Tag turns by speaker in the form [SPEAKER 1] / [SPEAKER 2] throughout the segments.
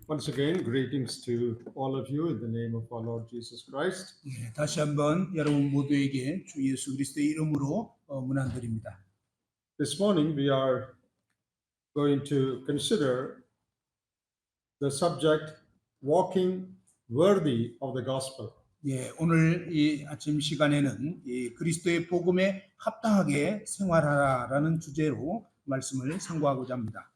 [SPEAKER 1] Once again, greetings to all of you in the name of our Lord Jesus Christ.
[SPEAKER 2] 예, 다시 한번 여러분 모두에게 주 예수 그리스도의 이름으로 문안드립니다.
[SPEAKER 1] This morning we are going to consider the subject walking worthy of the gospel.
[SPEAKER 2] 예, 오늘 이 아침 시간에는 이 그리스도의 복음에 합당하게 생활하라라는 주제로 말씀을 상고하고자 합니다.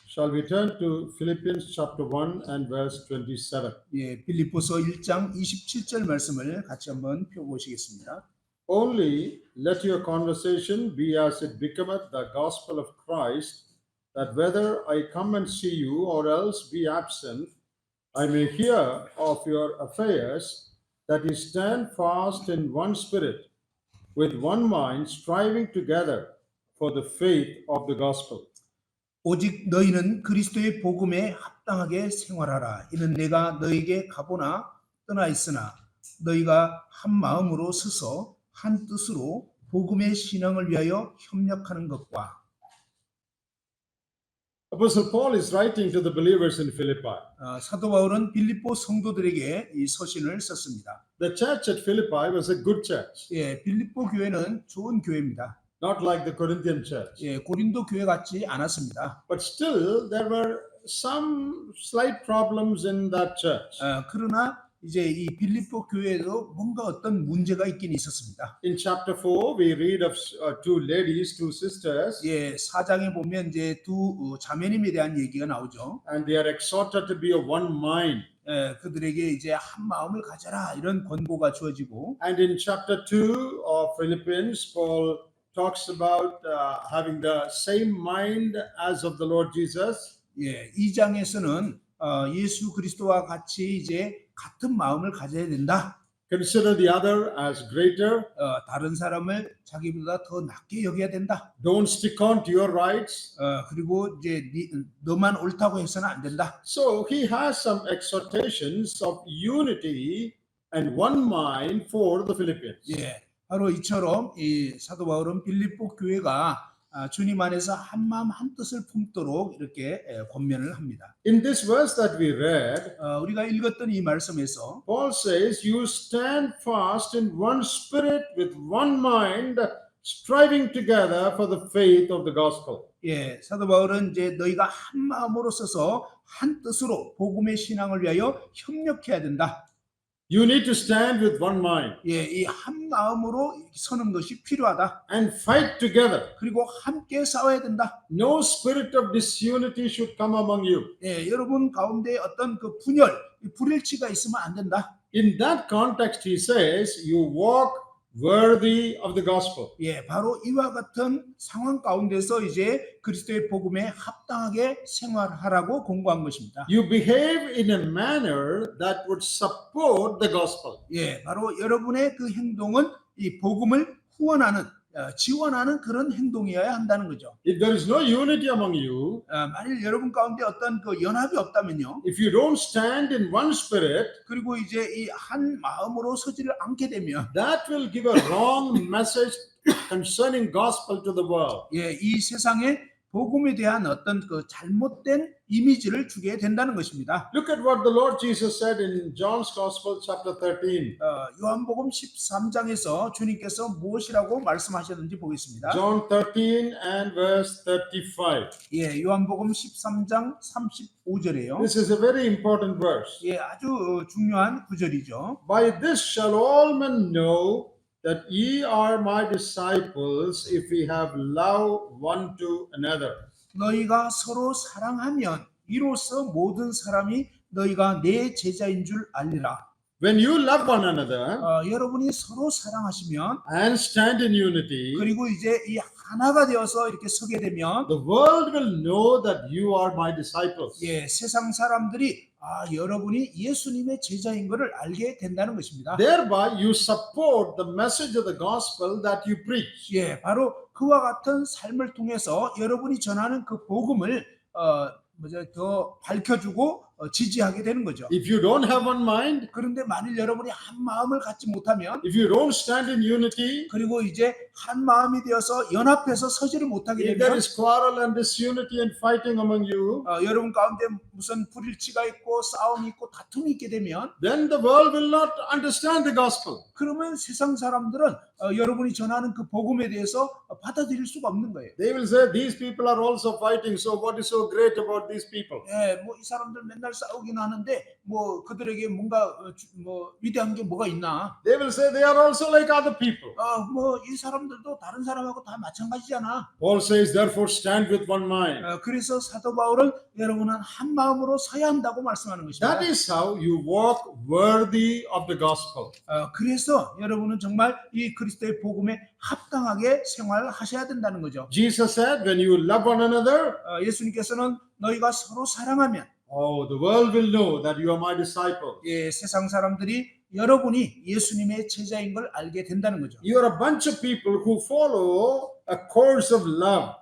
[SPEAKER 1] Shall we turn to Philippians chapter 1 and verse 27?
[SPEAKER 2] 예, 빌립보서 1장 27절 말씀을 같이 한번 펴보시겠습니다.
[SPEAKER 1] Only let your conversation be as it becometh the gospel of Christ, that whether I come and see you or else be absent, I may hear of your affairs, that ye stand fast in one spirit, with one mind, striving together for the faith of the gospel.
[SPEAKER 2] 오직 너희는 그리스도의 복음에 합당하게 생활하라. 이는 내가 너희에게 가보나 떠나 있으나 너희가 한 마음으로 서서 한 뜻으로 복음의 신앙을 위하여 협력하는 것과.
[SPEAKER 1] Apostle Paul is writing to the believers in Philippi.
[SPEAKER 2] 사도 바울은 빌립보 성도들에게 이 서신을 썼습니다.
[SPEAKER 1] The church at Philippi was a good church,
[SPEAKER 2] 예, 빌립보 교회는 좋은 교회입니다.
[SPEAKER 1] not like the Corinthian church.
[SPEAKER 2] 예, 고린도 교회 같지 않았습니다.
[SPEAKER 1] But still, there were some slight problems in that church.
[SPEAKER 2] 그러나 이제 이 빌립보 교회에도 뭔가 어떤 문제가 있긴 있었습니다.
[SPEAKER 1] In chapter 4, we read of two ladies, two sisters,
[SPEAKER 2] 예, 4장에 보면 이제 두 자매님에 대한 얘기가 나오죠.
[SPEAKER 1] and they are exhorted to be of one mind.
[SPEAKER 2] 예, 그들에게 이제 한 마음을 가져라 이런 권고가 주어지고.
[SPEAKER 1] And in chapter 2 of Philippians, Paul talks about having the same mind as of the Lord Jesus.
[SPEAKER 2] 예, 2장에서는 예수 그리스도와 같이 이제 같은 마음을 가져야 된다.
[SPEAKER 1] Consider the other as greater.
[SPEAKER 2] 다른 사람을 자기보다 더 낮게 여겨야 된다.
[SPEAKER 1] Don't stick on to your rights.
[SPEAKER 2] 그리고 이제 너만 옳다고 해서는 안 된다.
[SPEAKER 1] So he has some exhortations of unity and one mind for the Philippians.
[SPEAKER 2] 예, 바로 이처럼 이 사도 바울은 빌립보 교회가 주님 안에서 한 마음 한 뜻을 품도록 이렇게 권면을 합니다.
[SPEAKER 1] In this verse that we read,
[SPEAKER 2] 우리가 읽었던 이 말씀에서
[SPEAKER 1] Paul says, you stand fast in one spirit with one mind, striving together for the faith of the gospel.
[SPEAKER 2] 예, 사도 바울은 이제 너희가 한 마음으로 서서 한 뜻으로 복음의 신앙을 위하여 협력해야 된다.
[SPEAKER 1] You need to stand with one mind
[SPEAKER 2] 예, 이 한 마음으로 서는 것이 필요하다.
[SPEAKER 1] and fight together.
[SPEAKER 2] 그리고 함께 싸워야 된다.
[SPEAKER 1] No spirit of disunity should come among you.
[SPEAKER 2] 예, 여러분 가운데 어떤 그 분열, 불일치가 있으면 안 된다.
[SPEAKER 1] In that context, he says, you walk worthy of the gospel.
[SPEAKER 2] 예, 바로 이와 같은 상황 가운데서 이제 그리스도의 복음에 합당하게 생활하라고 공고한 것입니다.
[SPEAKER 1] You behave in a manner that would support the gospel.
[SPEAKER 2] 예, 바로 여러분의 그 행동은 이 복음을 후원하는, 지원하는 그런 행동이어야 한다는 거죠.
[SPEAKER 1] If there is no unity among you,
[SPEAKER 2] 만일 여러분 가운데 어떤 그 연합이 없다면요.
[SPEAKER 1] if you don't stand in one spirit,
[SPEAKER 2] 그리고 이제 이 한 마음으로 서지를 않게 되면
[SPEAKER 1] that will give a wrong message concerning gospel to the world.
[SPEAKER 2] 예, 이 세상에 복음에 대한 어떤 그 잘못된 이미지를 주게 된다는 것입니다.
[SPEAKER 1] Look at what the Lord Jesus said in John's Gospel chapter 13.
[SPEAKER 2] 요한복음 13장에서 주님께서 무엇이라고 말씀하셨는지 보겠습니다.
[SPEAKER 1] John 13 and verse 35.
[SPEAKER 2] 예, 요한복음 13장 35절이에요.
[SPEAKER 1] This is a very important verse.
[SPEAKER 2] 예, 아주 중요한 구절이죠.
[SPEAKER 1] By this shall all men know that ye are my disciples if we have love one to another.
[SPEAKER 2] 너희가 서로 사랑하면 이로써 모든 사람이 너희가 내 제자인 줄 알리라.
[SPEAKER 1] When you love one another
[SPEAKER 2] 여러분이 서로 사랑하시면
[SPEAKER 1] and stand in unity,
[SPEAKER 2] 그리고 이제 이 하나가 되어서 이렇게 서게 되면
[SPEAKER 1] the world will know that you are my disciples.
[SPEAKER 2] 예, 세상 사람들이 여러분이 예수님의 제자인 것을 알게 된다는 것입니다.
[SPEAKER 1] Thereby you support the message of the gospel that you preach.
[SPEAKER 2] 예, 바로 그와 같은 삶을 통해서 여러분이 전하는 그 복음을 더 밝혀주고 지지하게 되는 거죠.
[SPEAKER 1] If you don't have one mind,
[SPEAKER 2] 그런데 만일 여러분이 한 마음을 갖지 못하면
[SPEAKER 1] if you don't stand in unity,
[SPEAKER 2] 그리고 이제 한 마음이 되어서 연합해서 서지를 못하게
[SPEAKER 1] if there
[SPEAKER 2] 되면
[SPEAKER 1] is quarrel and disunity and fighting among you,
[SPEAKER 2] 여러분 가운데 무슨 불일치가 있고 싸움이 있고 다툼이 있게 되면
[SPEAKER 1] then the world will not understand the gospel.
[SPEAKER 2] 그러면 세상 사람들은 여러분이 전하는 그 복음에 대해서 받아들일 수가 없는 거예요.
[SPEAKER 1] They will say, these people are also fighting, so what is so great about these people?
[SPEAKER 2] 예, 뭐 이 사람들 맨날 싸우긴 하는데 뭐 그들에게 뭔가 뭐 위대한 게 뭐가 있나?
[SPEAKER 1] They will say they are also like other people.
[SPEAKER 2] 뭐 이 사람들도 다른 사람하고 다 마찬가지잖아.
[SPEAKER 1] Paul says, therefore stand with one mind.
[SPEAKER 2] 그래서 사도 바울은 여러분은 한 마음으로 서야 한다고 말씀하는 것입니다.
[SPEAKER 1] That is how you walk worthy of the gospel.
[SPEAKER 2] 그래서 여러분은 정말 이 그리스도의 복음에 합당하게 생활하셔야 된다는 거죠.
[SPEAKER 1] Jesus said, when you love one another,
[SPEAKER 2] 예수님께서는 너희가 서로 사랑하면
[SPEAKER 1] oh, the world will know that you are my disciples.
[SPEAKER 2] 예, 세상 사람들이 여러분이 예수님의 제자인 걸 알게 된다는 거죠.
[SPEAKER 1] You are a bunch of people who follow a course of love.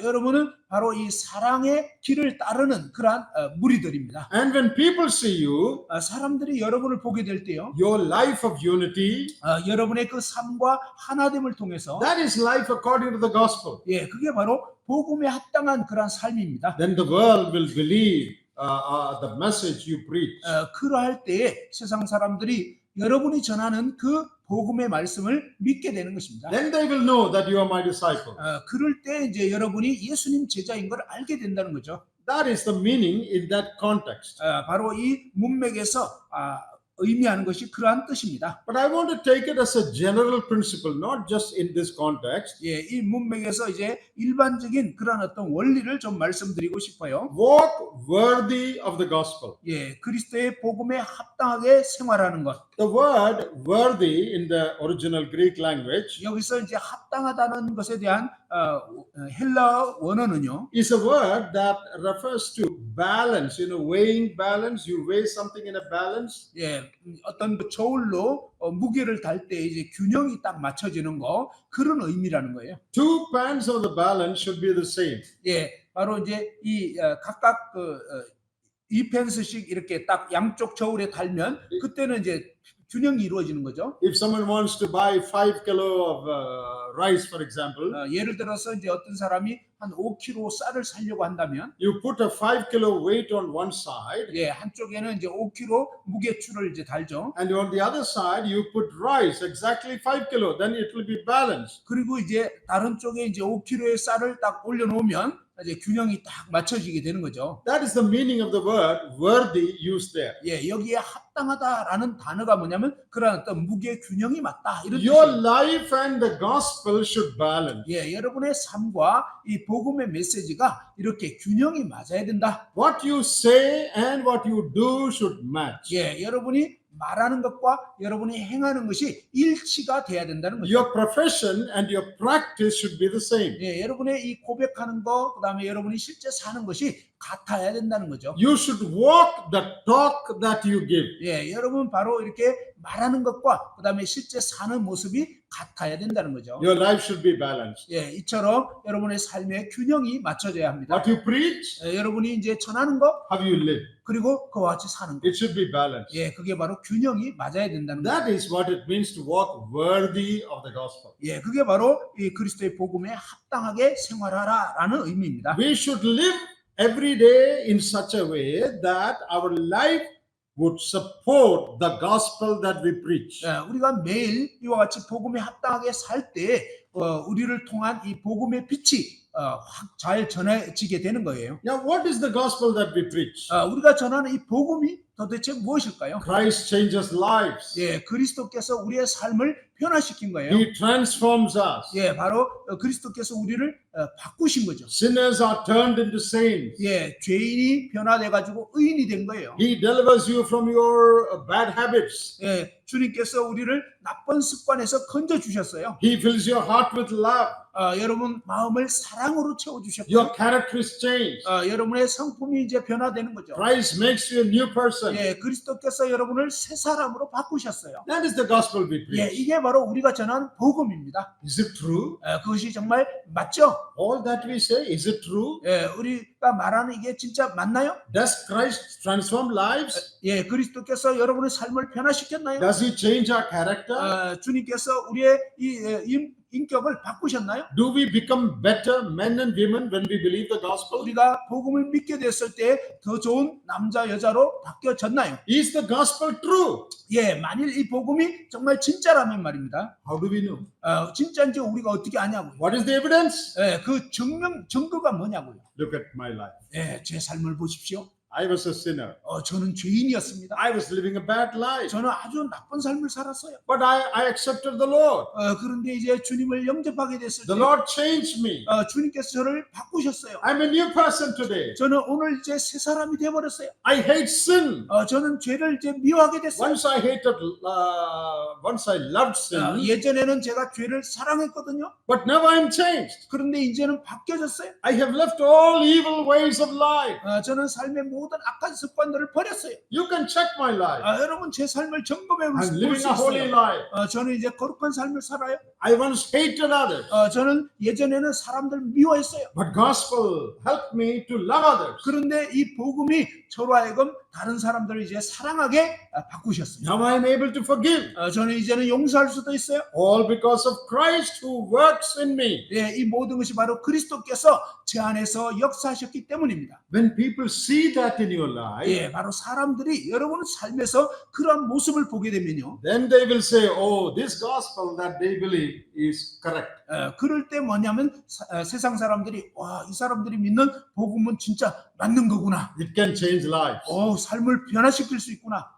[SPEAKER 2] 여러분은 바로 이 사랑의 길을 따르는 그러한 무리들입니다.
[SPEAKER 1] And when people see you,
[SPEAKER 2] 사람들이 여러분을 보게 될 때요,
[SPEAKER 1] your life of unity,
[SPEAKER 2] 여러분의 그 삶과 하나됨을 통해서
[SPEAKER 1] that is life according to the gospel.
[SPEAKER 2] 예, 그게 바로 복음에 합당한 그러한 삶입니다.
[SPEAKER 1] Then the world will believe the message you preach.
[SPEAKER 2] 그러할 때에 세상 사람들이 여러분이 전하는 그 복음의 말씀을 믿게 되는 것입니다.
[SPEAKER 1] Then they will know that you are my disciple.
[SPEAKER 2] 그럴 때 이제 여러분이 예수님 제자인 걸 알게 된다는 거죠.
[SPEAKER 1] That is the meaning in that context.
[SPEAKER 2] 바로 이 문맥에서 의미하는 것이 그러한 뜻입니다.
[SPEAKER 1] But I want to take it as a general principle, not just in this context.
[SPEAKER 2] 예, 이 문맥에서 이제 일반적인 그런 어떤 원리를 좀 말씀드리고 싶어요.
[SPEAKER 1] Walk worthy of the gospel.
[SPEAKER 2] 예, 그리스도의 복음에 합당하게 생활하는 것.
[SPEAKER 1] The word worthy in the original Greek language
[SPEAKER 2] 여기서 이제 합당하다는 것에 대한 헬라 원어는요.
[SPEAKER 1] is a word that refers to balance, weighing balance. You weigh something in a balance.
[SPEAKER 2] 예, 어떤 그 저울로 무게를 달 때 이제 균형이 딱 맞춰지는 거 그런 의미라는 거예요.
[SPEAKER 1] Two pans of the balance should be the same.
[SPEAKER 2] 예, 바로 이제 이 각각 2펜스씩 이렇게 딱 양쪽 저울에 달면 그때는 이제 균형이 이루어지는 거죠.
[SPEAKER 1] If someone wants to buy 5 kilo of rice, for example,
[SPEAKER 2] 예를 들어서 이제 어떤 사람이 한 5kg 쌀을 사려고 한다면,
[SPEAKER 1] you put a 5 kilo weight on one side,
[SPEAKER 2] 예, 한쪽에는 이제 5kg 무게추를 이제 달죠.
[SPEAKER 1] and on the other side you put rice exactly 5 kilo. Then it will be balanced.
[SPEAKER 2] 그리고 이제 다른 쪽에 이제 5kg의 쌀을 딱 올려놓으면 이제 균형이 딱 맞춰지게 되는 거죠.
[SPEAKER 1] That is the meaning of the word worthy used there.
[SPEAKER 2] 예, 여기에 합당하다라는 단어가 뭐냐면 그런 어떤 무게 균형이 맞다 이런
[SPEAKER 1] Your
[SPEAKER 2] 뜻이에요.
[SPEAKER 1] life and the gospel should balance.
[SPEAKER 2] 예, 여러분의 삶과 이 복음의 메시지가 이렇게 균형이 맞아야 된다.
[SPEAKER 1] What you say and what you do should match.
[SPEAKER 2] 예, 여러분이 말하는 것과 여러분이 행하는 것이 일치가 돼야 된다는 거죠.
[SPEAKER 1] Your profession and your practice should be the same.
[SPEAKER 2] 예, 여러분의 이 고백하는 것, 그다음에 여러분이 실제 사는 것이 같아야 된다는 거죠.
[SPEAKER 1] You should walk the talk that you give.
[SPEAKER 2] 예, 여러분 바로 이렇게 말하는 것과 그다음에 실제 사는 모습이 같아야 된다는 거죠.
[SPEAKER 1] Your life should be balanced.
[SPEAKER 2] 예, 이처럼 여러분의 삶의 균형이 맞춰져야 합니다.
[SPEAKER 1] What you preach,
[SPEAKER 2] 여러분이 이제 전하는 것
[SPEAKER 1] how you live.
[SPEAKER 2] 그리고 그와 같이 사는 것.
[SPEAKER 1] It should be balanced.
[SPEAKER 2] 예, 그게 바로 균형이 맞아야 된다는 거죠.
[SPEAKER 1] That is what it means to walk worthy of the gospel.
[SPEAKER 2] 예, 그게 바로 이 그리스도의 복음에 합당하게 생활하라라는 의미입니다.
[SPEAKER 1] We should live every day in such a way that our life would support the gospel that we preach.
[SPEAKER 2] 예, 우리가 매일 이와 같이 복음에 합당하게 살 때 우리를 통한 이 복음의 빛이 확 잘 전해지게 되는 거예요.
[SPEAKER 1] Now, what is the gospel that we preach?
[SPEAKER 2] 우리가 전하는 이 복음이 도대체 무엇일까요?
[SPEAKER 1] Christ changes lives.
[SPEAKER 2] 예, 그리스도께서 우리의 삶을 변화시킨 거예요.
[SPEAKER 1] He transforms us.
[SPEAKER 2] 예, 바로 그리스도께서 우리를 바꾸신 거죠.
[SPEAKER 1] Sinners are turned into saints.
[SPEAKER 2] 예, 죄인이 변화돼 가지고 의인이 된 거예요.
[SPEAKER 1] He delivers you from your bad habits.
[SPEAKER 2] 예, 주님께서 우리를 나쁜 습관에서 건져 주셨어요.
[SPEAKER 1] He fills your heart with love.
[SPEAKER 2] 여러분 마음을 사랑으로 채워 주셨고,
[SPEAKER 1] Your character is changed.
[SPEAKER 2] 여러분의 성품이 이제 변화되는 거죠.
[SPEAKER 1] Christ makes you a new person.
[SPEAKER 2] 예, 그리스도께서 여러분을 새 사람으로 바꾸셨어요.
[SPEAKER 1] That is the gospel we
[SPEAKER 2] 예,
[SPEAKER 1] preach.
[SPEAKER 2] 이게 바로 우리가 전한 복음입니다.
[SPEAKER 1] Is it true?
[SPEAKER 2] 그것이 정말 맞죠?
[SPEAKER 1] All that we say, is it true?
[SPEAKER 2] 우리가 말하는 이게 진짜 맞나요?
[SPEAKER 1] Does Christ transform lives?
[SPEAKER 2] 그리스도께서 여러분의 삶을 변화시켰나요?
[SPEAKER 1] Does he change our character?
[SPEAKER 2] 주님께서 우리의 인격을 바꾸셨나요?
[SPEAKER 1] Do we become better men and women when we believe the gospel?
[SPEAKER 2] 우리가 복음을 믿게 됐을 때 더 좋은 남자 여자로 바뀌어졌나요?
[SPEAKER 1] Is the gospel true?
[SPEAKER 2] 만일 이 복음이 정말 진짜라면 말입니다.
[SPEAKER 1] How do we know?
[SPEAKER 2] 진짜인지 우리가 어떻게 아냐고요?
[SPEAKER 1] What is the evidence?
[SPEAKER 2] 그 증거가 뭐냐고요?
[SPEAKER 1] Look at my life.
[SPEAKER 2] 제 삶을 보십시오.
[SPEAKER 1] I was a sinner.
[SPEAKER 2] 저는 죄인이었습니다.
[SPEAKER 1] I was living a bad life.
[SPEAKER 2] 저는 아주 나쁜 삶을 살았어요.
[SPEAKER 1] But I accepted the Lord.
[SPEAKER 2] 그런데 이제 주님을 영접하게 됐을 때
[SPEAKER 1] The Lord changed me.
[SPEAKER 2] 주님께서 저를 바꾸셨어요.
[SPEAKER 1] I'm a new person today.
[SPEAKER 2] 저는 오늘 이제 새 사람이 되어버렸어요.
[SPEAKER 1] I hate sin.
[SPEAKER 2] 저는 죄를 이제 미워하게 됐어요.
[SPEAKER 1] Once I loved sin,
[SPEAKER 2] 예전에는 제가 죄를 사랑했거든요.
[SPEAKER 1] but now I'm changed.
[SPEAKER 2] 그런데 이제는 바뀌어졌어요.
[SPEAKER 1] I have left all evil ways of life.
[SPEAKER 2] 저는 삶의 모든 악한 습관들을 버렸어요.
[SPEAKER 1] You can check my life.
[SPEAKER 2] 여러분 제 삶을 점검해 볼
[SPEAKER 1] I'm
[SPEAKER 2] 수
[SPEAKER 1] living a holy
[SPEAKER 2] 있어요.
[SPEAKER 1] life.
[SPEAKER 2] 저는 이제 거룩한 삶을 살아요.
[SPEAKER 1] I once hated others,
[SPEAKER 2] 저는 예전에는 사람들 미워했어요.
[SPEAKER 1] but gospel helped me to love others.
[SPEAKER 2] 그런데 이 복음이 저로 하여금 다른 사람들을 이제 사랑하게 바꾸셨어요.
[SPEAKER 1] Now I'm able to forgive.
[SPEAKER 2] 저는 이제는 용서할 수도 있어요.
[SPEAKER 1] All because of Christ who works in me.
[SPEAKER 2] 이 모든 것이 바로 그리스도께서 제 안에서 역사하셨기 때문입니다.
[SPEAKER 1] When people see that in your life,
[SPEAKER 2] 바로 사람들이 여러분 삶에서 그러한 모습을 보게 되면요.
[SPEAKER 1] then they will say, oh, this gospel that they believe is correct.
[SPEAKER 2] 그럴 때 뭐냐면 세상 사람들이 와, 이 사람들이 믿는 복음은 진짜 맞는 거구나.
[SPEAKER 1] It can change lives.
[SPEAKER 2] 삶을 변화시킬 수 있구나.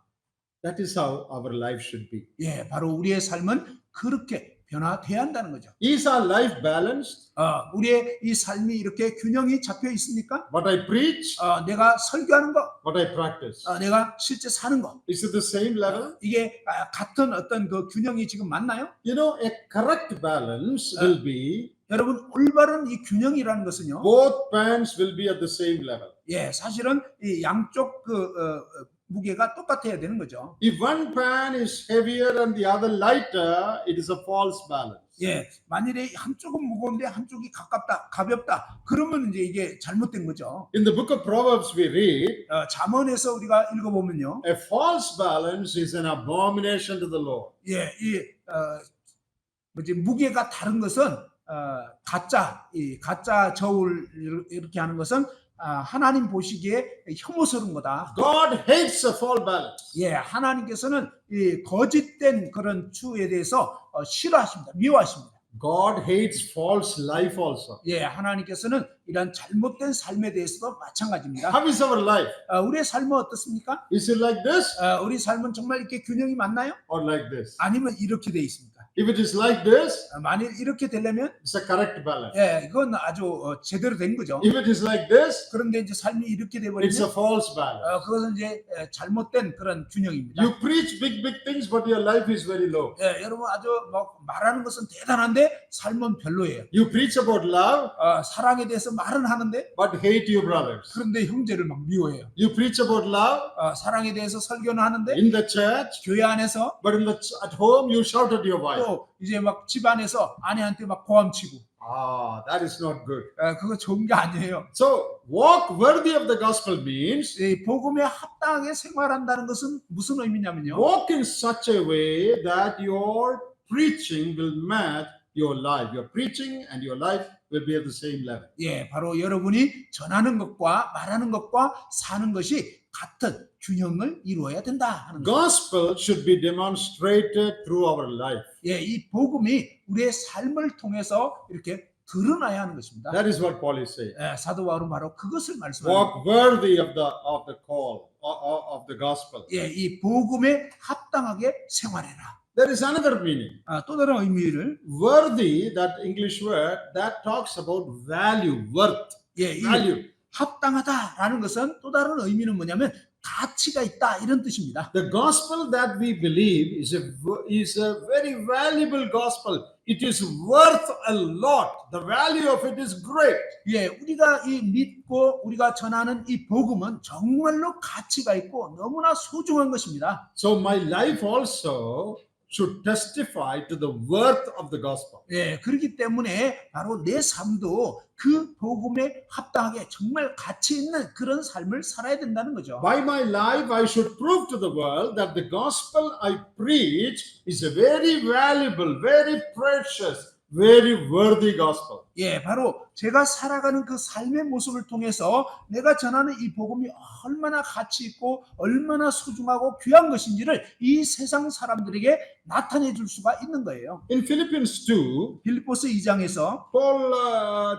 [SPEAKER 1] That is how our life should be.
[SPEAKER 2] 바로 우리의 삶은 그렇게 변화돼야 한다는 거죠.
[SPEAKER 1] Is our life balanced?
[SPEAKER 2] 우리의 이 삶이 이렇게 균형이 잡혀 있습니까?
[SPEAKER 1] What I preach,
[SPEAKER 2] 내가 설교하는 거,
[SPEAKER 1] what I practice.
[SPEAKER 2] 내가 실제 사는 거,
[SPEAKER 1] Is it the same level?
[SPEAKER 2] 이게 같은 어떤 그 균형이 지금 맞나요?
[SPEAKER 1] You know, a correct balance will be
[SPEAKER 2] 여러분 올바른 이 균형이라는 것은요.
[SPEAKER 1] both pans will be at the same level.
[SPEAKER 2] 사실은 이 양쪽 무게가 똑같아야 되는 거죠.
[SPEAKER 1] If one pan is heavier and the other lighter, it is a false balance.
[SPEAKER 2] 만일에 한쪽은 무거운데 한쪽이 가볍다. 그러면 이제 이게 잘못된 거죠.
[SPEAKER 1] In the book of Proverbs we read,
[SPEAKER 2] 잠언에서 우리가 읽어보면요.
[SPEAKER 1] a false balance is an abomination to the Lord.
[SPEAKER 2] 무게가 다른 것은 가짜 저울 이렇게 하는 것은 하나님 보시기에 혐오스러운 거다.
[SPEAKER 1] God hates a false balance.
[SPEAKER 2] 하나님께서는 이 거짓된 그런 추에 대해서 싫어하십니다. 미워하십니다.
[SPEAKER 1] God hates false life also.
[SPEAKER 2] 하나님께서는 이런 잘못된 삶에 대해서도 마찬가지입니다.
[SPEAKER 1] How is our life?
[SPEAKER 2] 우리의 삶은 어떻습니까?
[SPEAKER 1] Is it like this
[SPEAKER 2] 우리 삶은 정말 이렇게 균형이 맞나요?
[SPEAKER 1] or like this?
[SPEAKER 2] 아니면 이렇게 돼 있습니까?
[SPEAKER 1] If it is like this,
[SPEAKER 2] 만일 이렇게 되려면
[SPEAKER 1] it's a correct balance.
[SPEAKER 2] 이건 아주 제대로 된 거죠.
[SPEAKER 1] If it is like this,
[SPEAKER 2] 그런데 이제 삶이 이렇게 돼
[SPEAKER 1] it's
[SPEAKER 2] 버리면
[SPEAKER 1] a false balance.
[SPEAKER 2] 그것은 이제 잘못된 그런 균형입니다.
[SPEAKER 1] You preach big things, but your life is very low.
[SPEAKER 2] 여러분 아주 말하는 것은 대단한데 삶은 별로예요.
[SPEAKER 1] You preach about love,
[SPEAKER 2] 사랑에 대해서 말은 하는데
[SPEAKER 1] but hate your brothers.
[SPEAKER 2] 그런데 형제를 막 미워해요.
[SPEAKER 1] You preach about love
[SPEAKER 2] 사랑에 대해서 설교는 하는데
[SPEAKER 1] in the church,
[SPEAKER 2] 교회 안에서
[SPEAKER 1] but at home you shout at your wife.
[SPEAKER 2] 또 이제 막 집안에서 아내한테 막 고함치고
[SPEAKER 1] That is not good.
[SPEAKER 2] 그거 좋은 게 아니에요.
[SPEAKER 1] So, walk worthy of the gospel means
[SPEAKER 2] 이 복음에 합당하게 생활한다는 것은 무슨 의미냐면요.
[SPEAKER 1] walk in such a way that your preaching will match your life. Your preaching and your life will be at the same level.
[SPEAKER 2] 바로 여러분이 전하는 것과 말하는 것과 사는 것이 같은 균형을 이루어야 된다 하는 거죠.
[SPEAKER 1] Gospel should be demonstrated through our life.
[SPEAKER 2] 이 복음이 우리의 삶을 통해서 이렇게 드러나야 하는 것입니다.
[SPEAKER 1] That is what Paul is saying.
[SPEAKER 2] 사도 바울은 바로 그것을 말씀합니다.
[SPEAKER 1] Walk worthy of the call of the gospel.
[SPEAKER 2] 이 복음에 합당하게 생활해라.
[SPEAKER 1] There is another meaning.
[SPEAKER 2] 또 다른 의미를
[SPEAKER 1] Worthy, that English word, that talks about value, worth,
[SPEAKER 2] 이
[SPEAKER 1] value.
[SPEAKER 2] 합당하다라는 것은 또 다른 의미는 뭐냐면 가치가 있다 이런 뜻입니다.
[SPEAKER 1] The gospel that we believe is a very valuable gospel. It is worth a lot. The value of it is great.
[SPEAKER 2] 우리가 이 믿고 우리가 전하는 이 복음은 정말로 가치가 있고 너무나 소중한 것입니다.
[SPEAKER 1] So my life also should testify to the worth of the gospel.
[SPEAKER 2] 예, 그렇기 때문에 바로 내 삶도 그 복음에 합당하게 정말 가치 있는 그런 삶을 살아야 된다는 거죠.
[SPEAKER 1] By my life, I should prove to the world that the gospel I preach is a very valuable, very precious, very worthy gospel.
[SPEAKER 2] 예, 바로 제가 살아가는 그 삶의 모습을 통해서 내가 전하는 이 복음이 얼마나 가치 있고 얼마나 소중하고 귀한 것인지를 이 세상 사람들에게 나타내 줄 수가 있는 거예요.
[SPEAKER 1] In Philippians 2,
[SPEAKER 2] 빌립보서 2장에서
[SPEAKER 1] Paul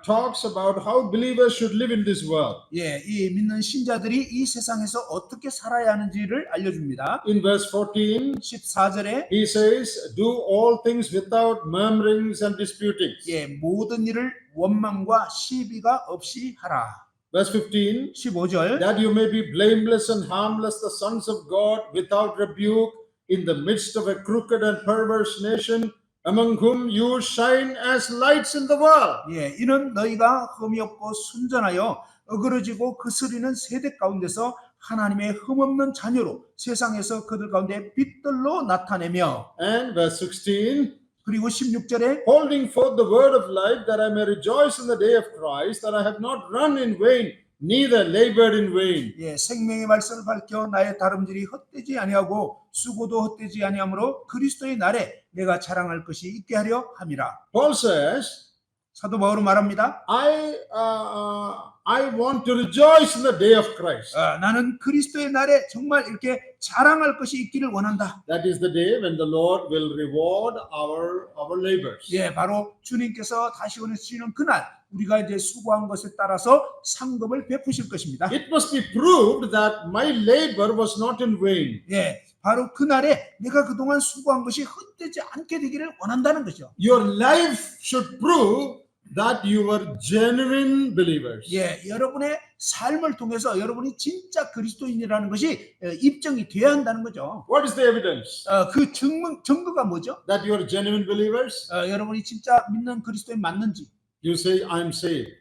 [SPEAKER 1] talks about how believers should live in this world.
[SPEAKER 2] 예, 이 믿는 신자들이 이 세상에서 어떻게 살아야 하는지를 알려줍니다.
[SPEAKER 1] In verse 14,
[SPEAKER 2] 14절에
[SPEAKER 1] he says, do all things without murmurings and disputings.
[SPEAKER 2] 예, 모든 일을 원망과 시비가 없이 하라.
[SPEAKER 1] Verse 15,
[SPEAKER 2] 15절
[SPEAKER 1] that you may be blameless and harmless, the sons of God, without rebuke, in the midst of a crooked and perverse nation, among whom you shine as lights in the world.
[SPEAKER 2] 예, 이는 너희가 흠이 없고 순전하여 어그러지고 거스리는 세대 가운데서 하나님의 흠없는 자녀로 세상에서 그들 가운데 빛들로 나타내며
[SPEAKER 1] And verse 16,
[SPEAKER 2] 그리고 16절에
[SPEAKER 1] holding forth the word of life, that I may rejoice in the day of Christ, that I have not run in vain, neither labored in vain.
[SPEAKER 2] 예, 생명의 말씀을 밝혀 나의 다름질이 헛되지 아니하고 수고도 헛되지 아니하므로 그리스도의 날에 내가 자랑할 것이 있게 하려 함이라.
[SPEAKER 1] Paul says,
[SPEAKER 2] 사도 바울은 말합니다.
[SPEAKER 1] I want to rejoice in the day of Christ.
[SPEAKER 2] 나는 그리스도의 날에 정말 이렇게 자랑할 것이 있기를 원한다.
[SPEAKER 1] That is the day when the Lord will reward our labors.
[SPEAKER 2] 예, 바로 주님께서 다시 오시는 그날 우리가 이제 수고한 것에 따라서 상급을 베푸실 것입니다.
[SPEAKER 1] It must be proved that my labor was not in vain.
[SPEAKER 2] 예, 바로 그날에 내가 그동안 수고한 것이 헛되지 않게 되기를 원한다는 거죠.
[SPEAKER 1] Your life should prove that you were genuine believers.
[SPEAKER 2] 예, 여러분의 삶을 통해서 여러분이 진짜 그리스도인이라는 것이 입증이 돼야 한다는 거죠.
[SPEAKER 1] What is the evidence
[SPEAKER 2] 그 증거가 뭐죠?
[SPEAKER 1] that you are genuine believers?
[SPEAKER 2] 여러분이 진짜 믿는 그리스도인 맞는지.
[SPEAKER 1] You say, I'm saved.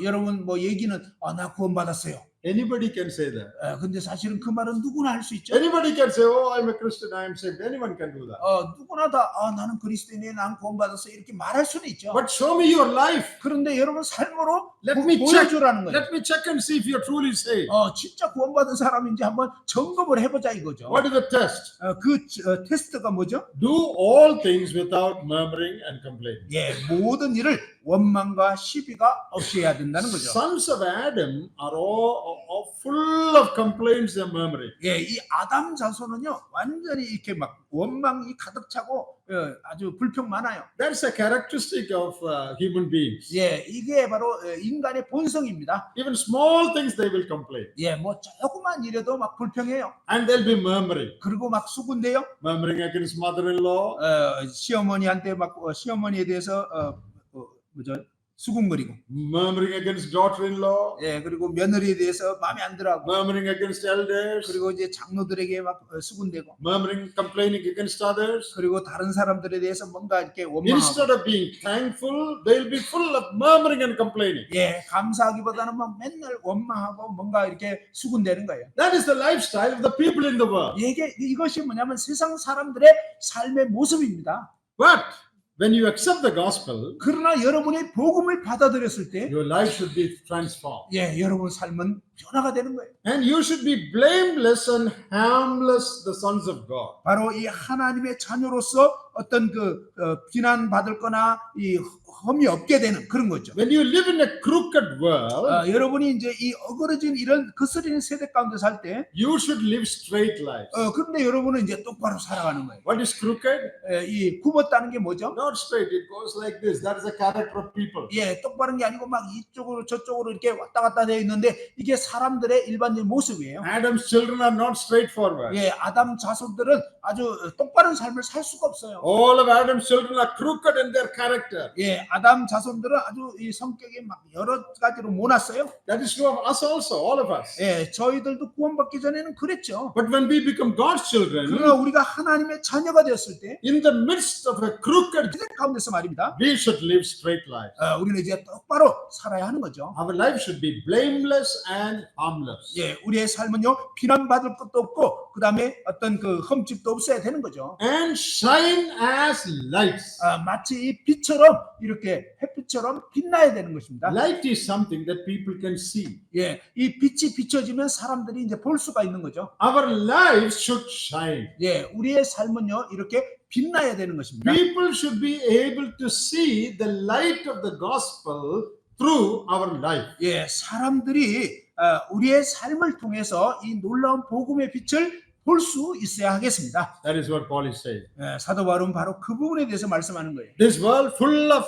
[SPEAKER 2] 여러분 뭐 얘기는 나 구원받았어요.
[SPEAKER 1] Anybody can say that.
[SPEAKER 2] 근데 사실은 그 말은 누구나 할 수 있죠.
[SPEAKER 1] Anybody can say, oh, I'm a Christian, I'm saved. Anyone can do that.
[SPEAKER 2] 누구나 다 나는 그리스도인이에요, 난 구원받았어 이렇게 말할 수는 있죠.
[SPEAKER 1] But show me your life.
[SPEAKER 2] 그런데 여러분 삶으로
[SPEAKER 1] Let me check.
[SPEAKER 2] 보여주라는 거예요.
[SPEAKER 1] Let me check and see if you're truly saved.
[SPEAKER 2] 진짜 구원받은 사람인지 한번 점검을 해보자 이거죠.
[SPEAKER 1] What is the test?
[SPEAKER 2] 테스트가 뭐죠?
[SPEAKER 1] Do all things without murmuring and complaining.
[SPEAKER 2] 예, 모든 일을 원망과 시비가 없이 해야 된다는 거죠.
[SPEAKER 1] Sons of Adam are all full of complaints and murmuring.
[SPEAKER 2] 예, 이 아담 자손은요 완전히 이렇게 막 원망이 가득 차고 아주 불평 많아요.
[SPEAKER 1] That's a characteristic of human beings.
[SPEAKER 2] 예, 이게 바로 인간의 본성입니다.
[SPEAKER 1] Even small things they will complain.
[SPEAKER 2] 예, 뭐 조그만 일에도 막 불평해요.
[SPEAKER 1] And they'll be murmuring.
[SPEAKER 2] 그리고 막 수군대요.
[SPEAKER 1] Murmuring against mother-in-law.
[SPEAKER 2] 시어머니한테 막 시어머니에 대해서 뭐죠? 수군거리고.
[SPEAKER 1] Murmuring against daughter-in-law.
[SPEAKER 2] 예, 그리고 며느리에 대해서 마음에 안 들어하고.
[SPEAKER 1] Murmuring against elders.
[SPEAKER 2] 그리고 이제 장로들에게 막 수군대고.
[SPEAKER 1] Murmuring, complaining against others.
[SPEAKER 2] 그리고 다른 사람들에 대해서 뭔가 이렇게 원망하고.
[SPEAKER 1] Instead of being thankful, they'll be full of murmuring and complaining.
[SPEAKER 2] 예, 감사하기보다는 막 맨날 원망하고 뭔가 이렇게 수군대는 거예요.
[SPEAKER 1] That is the lifestyle of the people in the world.
[SPEAKER 2] 이것이 뭐냐면 세상 사람들의 삶의 모습입니다.
[SPEAKER 1] But when you accept the gospel,
[SPEAKER 2] 그러나 여러분이 복음을 받아들였을 때,
[SPEAKER 1] your life should be transformed.
[SPEAKER 2] 예, 여러분 삶은 변화가 되는 거예요.
[SPEAKER 1] And you should be blameless and harmless, the sons of God.
[SPEAKER 2] 바로 이 하나님의 자녀로서 어떤 비난 받을 거나 이 험이 없게 되는 그런 거죠.
[SPEAKER 1] When you live in a crooked world,
[SPEAKER 2] 여러분이 이제 이 어그러진 이런 거스리는 세대 가운데 살 때,
[SPEAKER 1] you should live straight lives.
[SPEAKER 2] 그런데 여러분은 이제 똑바로 살아가는 거예요.
[SPEAKER 1] What is crooked?
[SPEAKER 2] 이 굽었다는 게 뭐죠?
[SPEAKER 1] Not straight. It goes like this. That is the character of people.
[SPEAKER 2] 예, 똑바른 게 아니고 막 이쪽으로 저쪽으로 이렇게 왔다 갔다 되어 있는데 이게 사람들의 일반적인 모습이에요.
[SPEAKER 1] Adam's children are not straightforward.
[SPEAKER 2] 예, 아담 자손들은 아주 똑바른 삶을 살 수가 없어요.
[SPEAKER 1] All of Adam's children are crooked in their character.
[SPEAKER 2] 예, 아담 자손들은 아주 이 성격이 막 여러 가지로 모났어요.
[SPEAKER 1] That is true of us also, all of us.
[SPEAKER 2] 예, 저희들도 구원받기 전에는 그랬죠.
[SPEAKER 1] But when we become God's children,
[SPEAKER 2] 그러나 우리가 하나님의 자녀가 되었을 때
[SPEAKER 1] in the midst of a crooked,
[SPEAKER 2] 그 가운데서 말입니다.
[SPEAKER 1] we should live straight lives.
[SPEAKER 2] 우리는 이제 똑바로 살아야 하는 거죠.
[SPEAKER 1] Our life should be blameless and harmless.
[SPEAKER 2] 예, 우리의 삶은요 비난받을 것도 없고 그 다음에 어떤 그 흠집도 없어야 되는 거죠.
[SPEAKER 1] And shine as lights.
[SPEAKER 2] 마치 이 빛처럼 이렇게 햇빛처럼 빛나야 되는 것입니다.
[SPEAKER 1] Light is something that people can see.
[SPEAKER 2] 예, 이 빛이 비춰지면 사람들이 이제 볼 수가 있는 거죠.
[SPEAKER 1] Our lives should shine.
[SPEAKER 2] 예, 우리의 삶은요 이렇게 빛나야 되는 것입니다.
[SPEAKER 1] People should be able to see the light of the gospel through our life.
[SPEAKER 2] 예, 사람들이 우리의 삶을 통해서 이 놀라운 복음의 빛을 볼 수 있어야 하겠습니다.
[SPEAKER 1] That is what Paul is saying.
[SPEAKER 2] 사도 바울은 바로 그 부분에 대해서 말씀하는 거예요.
[SPEAKER 1] This world full of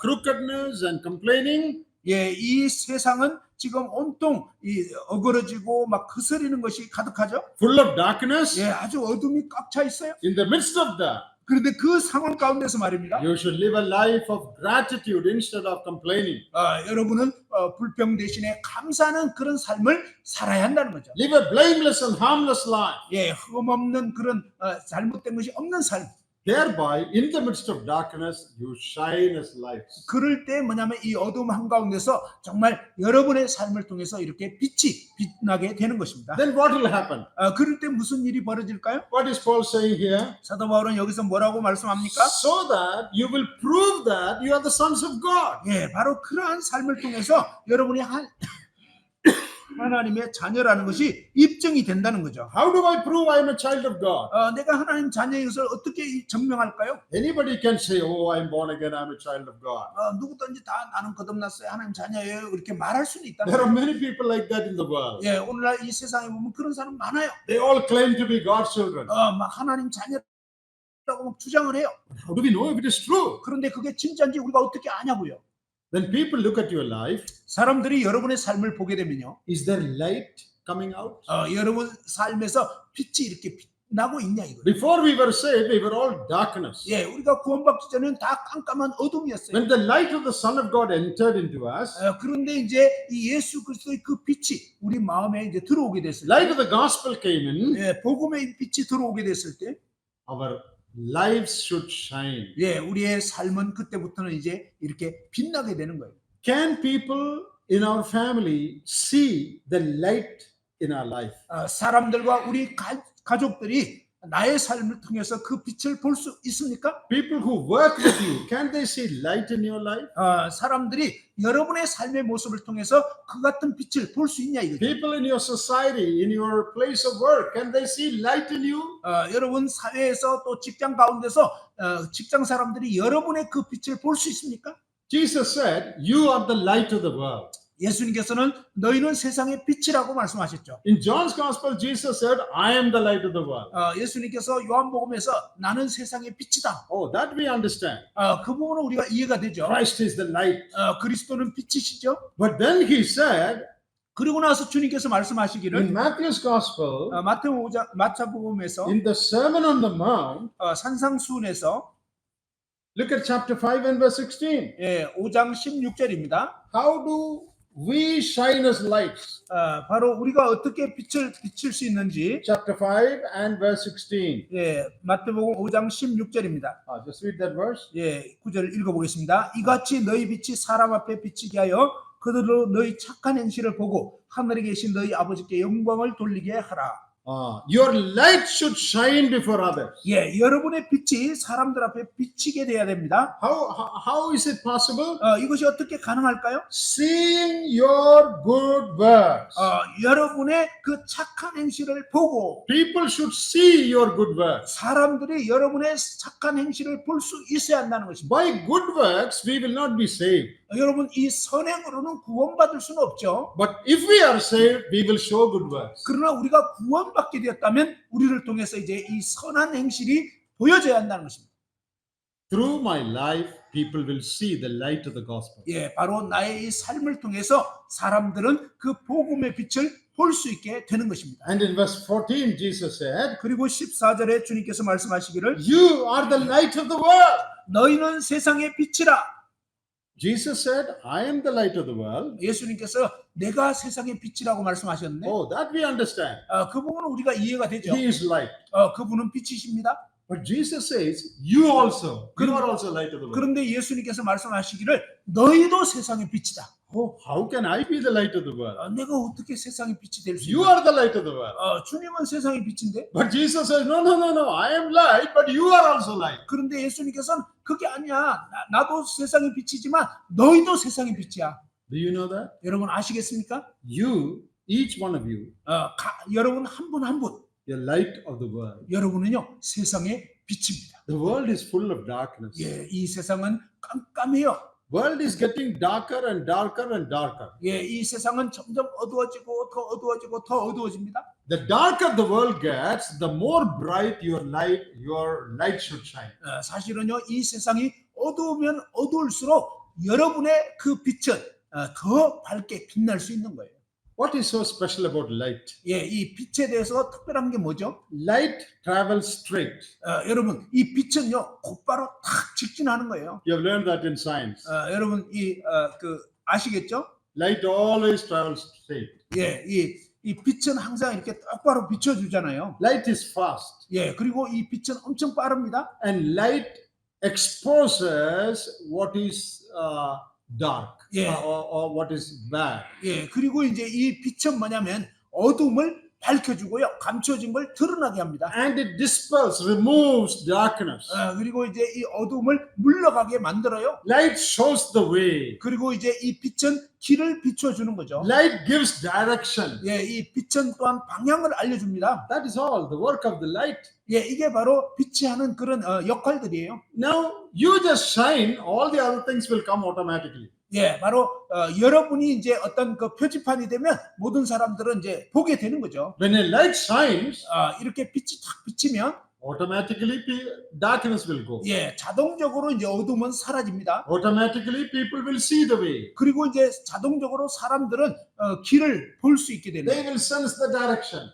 [SPEAKER 1] crookedness and complaining,
[SPEAKER 2] 예, 이 세상은 지금 온통 이 어그러지고 막 거스리는 것이 가득하죠.
[SPEAKER 1] full of darkness.
[SPEAKER 2] 예, 아주 어둠이 꽉 차 있어요.
[SPEAKER 1] In the midst of that,
[SPEAKER 2] 그런데 그 상황 가운데서 말입니다.
[SPEAKER 1] you should live a life of gratitude instead of complaining.
[SPEAKER 2] 여러분은 불평 대신에 감사하는 그런 삶을 살아야 한다는 거죠.
[SPEAKER 1] Live a blameless and harmless life.
[SPEAKER 2] 예, 흠 없는 그런 잘못된 것이 없는 삶.
[SPEAKER 1] Thereby, in the midst of darkness, you shine as lights.
[SPEAKER 2] 그럴 때 뭐냐면 이 어둠 한가운데서 정말 여러분의 삶을 통해서 이렇게 빛이 빛나게 되는 것입니다.
[SPEAKER 1] Then what will happen?
[SPEAKER 2] 그럴 때 무슨 일이 벌어질까요?
[SPEAKER 1] What is Paul saying here?
[SPEAKER 2] 사도 바울은 여기서 뭐라고 말씀합니까?
[SPEAKER 1] So that you will prove that you are the sons of God.
[SPEAKER 2] 예, 바로 그러한 삶을 통해서 여러분이 하나님의 자녀라는 것이 입증이 된다는 거죠.
[SPEAKER 1] How do I prove I am a child of God?
[SPEAKER 2] 내가 하나님 자녀인 것을 어떻게 증명할까요?
[SPEAKER 1] Anybody can say, oh, I'm born again, I'm a child of God.
[SPEAKER 2] 누구든지 다 나는 거듭났어요, 하나님 자녀예요, 이렇게 말할 수는 있다는
[SPEAKER 1] There are
[SPEAKER 2] 거예요.
[SPEAKER 1] many people like that in the world.
[SPEAKER 2] 예, 오늘날 이 세상에 보면 그런 사람 많아요.
[SPEAKER 1] They all claim to be God's children.
[SPEAKER 2] 막 하나님 자녀라고 막 주장을 해요.
[SPEAKER 1] How do we know if it is true?
[SPEAKER 2] 그런데 그게 진짜인지 우리가 어떻게 아냐고요.
[SPEAKER 1] When people look at your life,
[SPEAKER 2] 사람들이 여러분의 삶을 보게 되면요,
[SPEAKER 1] is there light coming out?
[SPEAKER 2] 여러분 삶에서 빛이 이렇게 빛나고 있냐 이거예요.
[SPEAKER 1] Before we were saved, we were all darkness.
[SPEAKER 2] 예, 우리가 구원받기 전에는 다 깜깜한 어둠이었어요.
[SPEAKER 1] When the light of the Son of God entered into us,
[SPEAKER 2] 그런데 이제 이 예수 그리스도의 그 빛이 우리 마음에 이제 들어오게 됐을 때,
[SPEAKER 1] light of the gospel came in,
[SPEAKER 2] 예, 복음의 빛이 들어오게 됐을 때,
[SPEAKER 1] our lives should shine.
[SPEAKER 2] 예, 우리의 삶은 그때부터는 이제 이렇게 빛나게 되는 거예요.
[SPEAKER 1] Can people in our family see the light in our life?
[SPEAKER 2] 사람들과 우리 가족들이 나의 삶을 통해서 그 빛을 볼 수 있습니까?
[SPEAKER 1] People who work with you, can they see light in your life?
[SPEAKER 2] 사람들이 여러분의 삶의 모습을 통해서 그 같은 빛을 볼 수 있냐 이거죠.
[SPEAKER 1] People in your society, in your place of work, can they see light in you?
[SPEAKER 2] 여러분 사회에서 또 직장 가운데서 직장 사람들이 여러분의 그 빛을 볼 수 있습니까?
[SPEAKER 1] Jesus said, you are the light of the world.
[SPEAKER 2] 예수님께서는 너희는 세상의 빛이라고 말씀하셨죠.
[SPEAKER 1] In John's Gospel, Jesus said, I am the light of the world.
[SPEAKER 2] 예수님께서 요한복음에서 나는 세상의 빛이다.
[SPEAKER 1] Oh, that we understand.
[SPEAKER 2] 그 부분은 우리가 이해가 되죠.
[SPEAKER 1] Christ is the light.
[SPEAKER 2] 그리스도는 빛이시죠.
[SPEAKER 1] But then he said,
[SPEAKER 2] 그리고 나서 주님께서 말씀하시기를
[SPEAKER 1] in Matthew's Gospel,
[SPEAKER 2] 마태복음에서
[SPEAKER 1] in the Sermon on the Mount,
[SPEAKER 2] 산상수훈에서
[SPEAKER 1] look at chapter 5 and verse 16.
[SPEAKER 2] 5장 16절입니다.
[SPEAKER 1] How do we shine as lights?
[SPEAKER 2] 바로 우리가 어떻게 빛을 비칠 수 있는지
[SPEAKER 1] Chapter 5 and verse 16.
[SPEAKER 2] 마태복음 5장 16절입니다.
[SPEAKER 1] Just read that verse.
[SPEAKER 2] 9절 읽어보겠습니다. 이같이 너희 빛이 사람 앞에 비치게 하여 그들로 너희 착한 행실을 보고 하늘에 계신 너희 아버지께 영광을 돌리게 하라.
[SPEAKER 1] Your light should shine before others.
[SPEAKER 2] 여러분의 빛이 사람들 앞에 비치게 돼야 됩니다.
[SPEAKER 1] How is it possible?
[SPEAKER 2] 이것이 어떻게 가능할까요?
[SPEAKER 1] Seeing your good works.
[SPEAKER 2] 여러분의 그 착한 행실을 보고
[SPEAKER 1] People should see your good works.
[SPEAKER 2] 사람들이 여러분의 착한 행실을 볼 수 있어야 한다는 것입니다.
[SPEAKER 1] By good works, we will not be saved.
[SPEAKER 2] 여러분 이 선행으로는 구원받을 수는 없죠.
[SPEAKER 1] But if we are saved, we will show good works.
[SPEAKER 2] 그러나 우리가 구원받게 되었다면 우리를 통해서 이제 이 선한 행실이 보여져야 한다는 것입니다.
[SPEAKER 1] Through my life, people will see the light of the gospel.
[SPEAKER 2] 바로 나의 이 삶을 통해서 사람들은 그 복음의 빛을 볼 수 있게 되는 것입니다.
[SPEAKER 1] And in verse 14, Jesus said,
[SPEAKER 2] 그리고 14절에 주님께서 말씀하시기를
[SPEAKER 1] You are the light of the world.
[SPEAKER 2] 너희는 세상의 빛이라.
[SPEAKER 1] Jesus said, I am the light of the world.
[SPEAKER 2] 예수님께서 내가 세상의 빛이라고 말씀하셨는데
[SPEAKER 1] Oh, that we understand.
[SPEAKER 2] 그 부분은 우리가 이해가 되죠.
[SPEAKER 1] He is light.
[SPEAKER 2] 그분은 빛이십니다.
[SPEAKER 1] But Jesus says, You also. You are also light of the world.
[SPEAKER 2] 그런데 예수님께서 말씀하시기를 너희도 세상의 빛이다.
[SPEAKER 1] Oh, how can I be the light of the world?
[SPEAKER 2] 내가 어떻게 세상의 빛이 될 수
[SPEAKER 1] You
[SPEAKER 2] 있나?
[SPEAKER 1] are the light of the world.
[SPEAKER 2] 주님은 세상의 빛인데.
[SPEAKER 1] But Jesus says, No, no, no, no. I am light, but you are also light.
[SPEAKER 2] 그런데 예수님께서는 그게 아니야. 나도 세상의 빛이지만 너희도 세상의 빛이야.
[SPEAKER 1] Do you know that?
[SPEAKER 2] 여러분 아시겠습니까?
[SPEAKER 1] You, each one of you,
[SPEAKER 2] 여러분 한 분 한 분.
[SPEAKER 1] you're light of the world.
[SPEAKER 2] 여러분은요 세상의 빛입니다.
[SPEAKER 1] The world is full of darkness.
[SPEAKER 2] 이 세상은 깜깜해요.
[SPEAKER 1] World is getting darker and darker and darker.
[SPEAKER 2] 이 세상은 점점 어두워지고 더 어두워지고 더 어두워집니다.
[SPEAKER 1] The darker the world gets, the more bright your light should shine.
[SPEAKER 2] 사실은요 이 세상이 어두우면 어두울수록 여러분의 그 빛은 더 밝게 빛날 수 있는 거예요.
[SPEAKER 1] What is so special about light?
[SPEAKER 2] 이 빛에 대해서 특별한 게 뭐죠?
[SPEAKER 1] Light travels straight.
[SPEAKER 2] 여러분 이 빛은요 곧바로 탁 직진하는 거예요.
[SPEAKER 1] You have learned that in science.
[SPEAKER 2] 여러분 아시겠죠?
[SPEAKER 1] Light always travels straight.
[SPEAKER 2] 이 빛은 항상 이렇게 똑바로 비춰주잖아요.
[SPEAKER 1] Light is fast.
[SPEAKER 2] 그리고 이 빛은 엄청 빠릅니다.
[SPEAKER 1] And light exposes what is dark or what is bad.
[SPEAKER 2] 그리고 이제 이 빛은 뭐냐면 어둠을 밝혀주고요, 감춰진 걸 드러나게 합니다.
[SPEAKER 1] And it dispels, removes darkness.
[SPEAKER 2] 그리고 이제 이 어둠을 물러가게 만들어요.
[SPEAKER 1] Light shows the way.
[SPEAKER 2] 그리고 이제 이 빛은 길을 비춰주는 거죠.
[SPEAKER 1] Light gives direction.
[SPEAKER 2] 이 빛은 또한 방향을 알려줍니다.
[SPEAKER 1] That is all the work of the light.
[SPEAKER 2] 이게 바로 빛이 하는 그런 역할들이에요.
[SPEAKER 1] Now you just shine, all the other things will come automatically.
[SPEAKER 2] 바로 여러분이 이제 어떤 그 표지판이 되면 모든 사람들은 이제 보게 되는 거죠.
[SPEAKER 1] When a light shines,
[SPEAKER 2] 이렇게 빛이 탁 비치면
[SPEAKER 1] automatically darkness will go.
[SPEAKER 2] 자동적으로 이제 어둠은 사라집니다.
[SPEAKER 1] Automatically people will see the way.
[SPEAKER 2] 그리고 이제 자동적으로 사람들은 길을 볼 수 있게 되는
[SPEAKER 1] They
[SPEAKER 2] 거예요.
[SPEAKER 1] will sense the direction.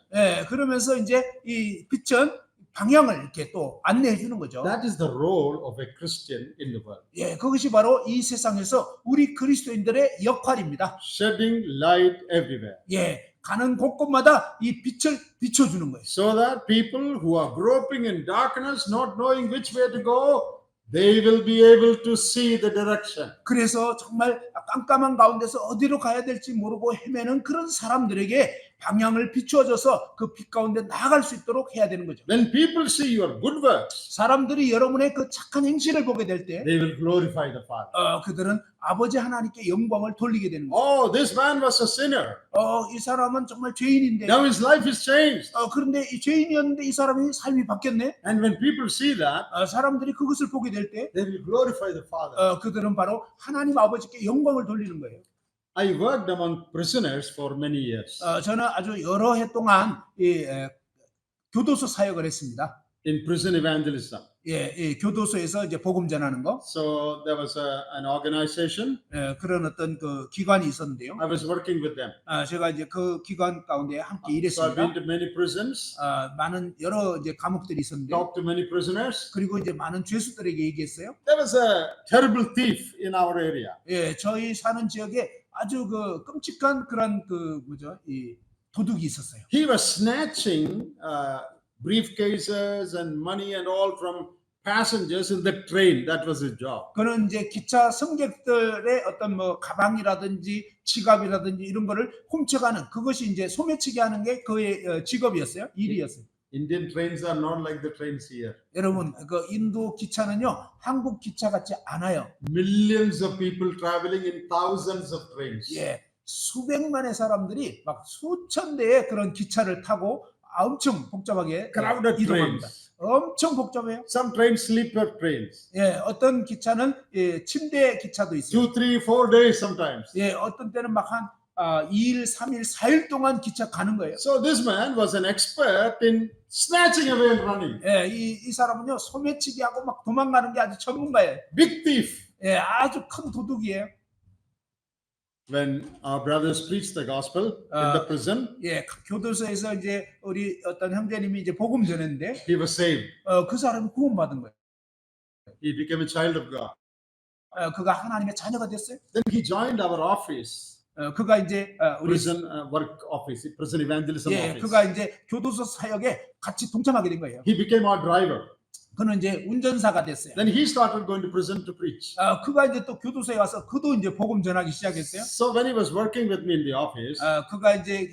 [SPEAKER 2] 그러면서 이제 이 빛은 방향을 이렇게 또 안내해 주는 거죠.
[SPEAKER 1] That is the role of a Christian in the world.
[SPEAKER 2] 그것이 바로 이 세상에서 우리 그리스도인들의 역할입니다.
[SPEAKER 1] Shedding light everywhere.
[SPEAKER 2] 가는 곳곳마다 이 빛을 비춰주는 거예요.
[SPEAKER 1] So that people who are groping in darkness, not knowing which way to go, they will be able to see the direction.
[SPEAKER 2] 그래서 정말 깜깜한 가운데서 어디로 가야 될지 모르고 헤매는 그런 사람들에게 방향을 비추어줘서 그 빛 가운데 나아갈 수 있도록 해야 되는 거죠.
[SPEAKER 1] When people see your good works,
[SPEAKER 2] 사람들이 여러분의 그 착한 행실을 보게 될 때
[SPEAKER 1] they will glorify the Father.
[SPEAKER 2] 그들은 아버지 하나님께 영광을 돌리게 되는 거죠.
[SPEAKER 1] Oh, this man was a sinner.
[SPEAKER 2] 이 사람은 정말 죄인인데
[SPEAKER 1] Now his life is changed.
[SPEAKER 2] 그런데 이 죄인이었는데 이 사람이 삶이 바뀌었네.
[SPEAKER 1] And when people see that,
[SPEAKER 2] 사람들이 그것을 보게 될 때
[SPEAKER 1] they will glorify the Father.
[SPEAKER 2] 그들은 바로 하나님 아버지께 영광을 돌리는 거예요.
[SPEAKER 1] I worked among prisoners for many years.
[SPEAKER 2] 저는 아주 여러 해 동안 교도소 사역을 했습니다.
[SPEAKER 1] In prison evangelism.
[SPEAKER 2] 교도소에서 이제 복음 전하는 거.
[SPEAKER 1] So there was an organization.
[SPEAKER 2] 그런 어떤 그 기관이 있었는데요.
[SPEAKER 1] I was working with them.
[SPEAKER 2] 제가 이제 그 기관 가운데 함께
[SPEAKER 1] So I've
[SPEAKER 2] 일했습니다.
[SPEAKER 1] been to many prisons,
[SPEAKER 2] 많은 여러 이제 감옥들이 있었는데,
[SPEAKER 1] talked to many prisoners.
[SPEAKER 2] 그리고 이제 많은 죄수들에게 얘기했어요.
[SPEAKER 1] There was a terrible thief in our area.
[SPEAKER 2] 저희 사는 지역에 아주 그 끔찍한 그런 그 이 도둑이 있었어요.
[SPEAKER 1] He was snatching briefcases and money and all from passengers in the train. That was his job.
[SPEAKER 2] 그는 이제 기차 승객들의 어떤 뭐 가방이라든지 지갑이라든지 이런 거를 훔쳐가는 그것이 이제 소매치기 하는 게 그의 직업이었어요. 일이었어요.
[SPEAKER 1] Indian trains are not like the trains here.
[SPEAKER 2] 여러분, 그 인도 기차는요, 한국 기차 같지 않아요.
[SPEAKER 1] Millions of people traveling in thousands of trains.
[SPEAKER 2] 수백만의 사람들이 막 수천 대의 그런 기차를 타고 엄청 복잡하게
[SPEAKER 1] Crowded
[SPEAKER 2] 이동합니다.
[SPEAKER 1] trains.
[SPEAKER 2] 엄청 복잡해요.
[SPEAKER 1] Some trains sleeper trains.
[SPEAKER 2] 어떤 기차는 침대 기차도 있어요.
[SPEAKER 1] 2, 3, 4 days sometimes.
[SPEAKER 2] 어떤 때는 막 한 2일, 3일, 4일 동안 기차 가는 거예요.
[SPEAKER 1] So this man was an expert in snatching away and running.
[SPEAKER 2] 이 사람은요 소매치기하고 막 도망가는 게 아주 전문가예요.
[SPEAKER 1] Big thief.
[SPEAKER 2] 아주 큰 도둑이에요.
[SPEAKER 1] when our brothers preached the gospel in the prison,
[SPEAKER 2] 예, 교도소에서 이제 우리 어떤 형제님이 이제 복음 전했는데
[SPEAKER 1] he was saved.
[SPEAKER 2] 그 사람이 구원받은 거예요.
[SPEAKER 1] He became a child of God.
[SPEAKER 2] 그가 하나님의 자녀가 됐어요.
[SPEAKER 1] Then he joined our office,
[SPEAKER 2] 그가 이제 우리
[SPEAKER 1] prison work office, prison evangelism
[SPEAKER 2] 예,
[SPEAKER 1] office.
[SPEAKER 2] 그가 이제 교도소 사역에 같이 동참하게 된 거예요.
[SPEAKER 1] He became our driver.
[SPEAKER 2] 그는 이제 운전사가 됐어요.
[SPEAKER 1] Then he started going to prison to preach.
[SPEAKER 2] 그가 이제 또 교도소에 와서 그도 이제 복음 전하기 시작했어요.
[SPEAKER 1] So when he was working with me in the office,
[SPEAKER 2] 그가 이제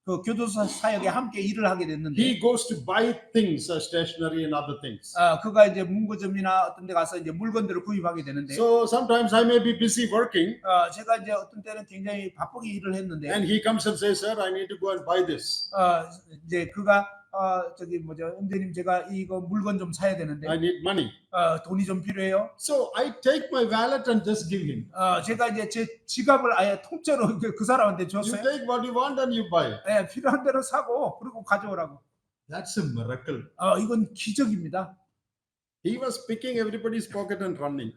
[SPEAKER 2] 그 교도소 사역에 함께 일을 하게 됐는데
[SPEAKER 1] he goes to buy things, stationery and other things.
[SPEAKER 2] 그가 이제 문구점이나 어떤 데 가서 이제 물건들을 구입하게 되는데
[SPEAKER 1] So sometimes I may be busy working,
[SPEAKER 2] 제가 이제 어떤 때는 굉장히 바쁘게 일을 했는데
[SPEAKER 1] and he comes and says, "Sir, I need to go and buy this.
[SPEAKER 2] 이제 그가 저기 뭐죠, 형제님 제가 이거 물건 좀 사야 되는데
[SPEAKER 1] I need money."
[SPEAKER 2] 돈이 좀 필요해요.
[SPEAKER 1] So I take my wallet and just give him.
[SPEAKER 2] 제가 이제 제 지갑을 아예 통째로 그 사람한테
[SPEAKER 1] You
[SPEAKER 2] 줬어요.
[SPEAKER 1] take what you want and you buy.
[SPEAKER 2] 예, 필요한 대로 사고 그리고 가져오라고.
[SPEAKER 1] That's a miracle.
[SPEAKER 2] 이건 기적입니다.
[SPEAKER 1] He was picking everybody's pocket and running.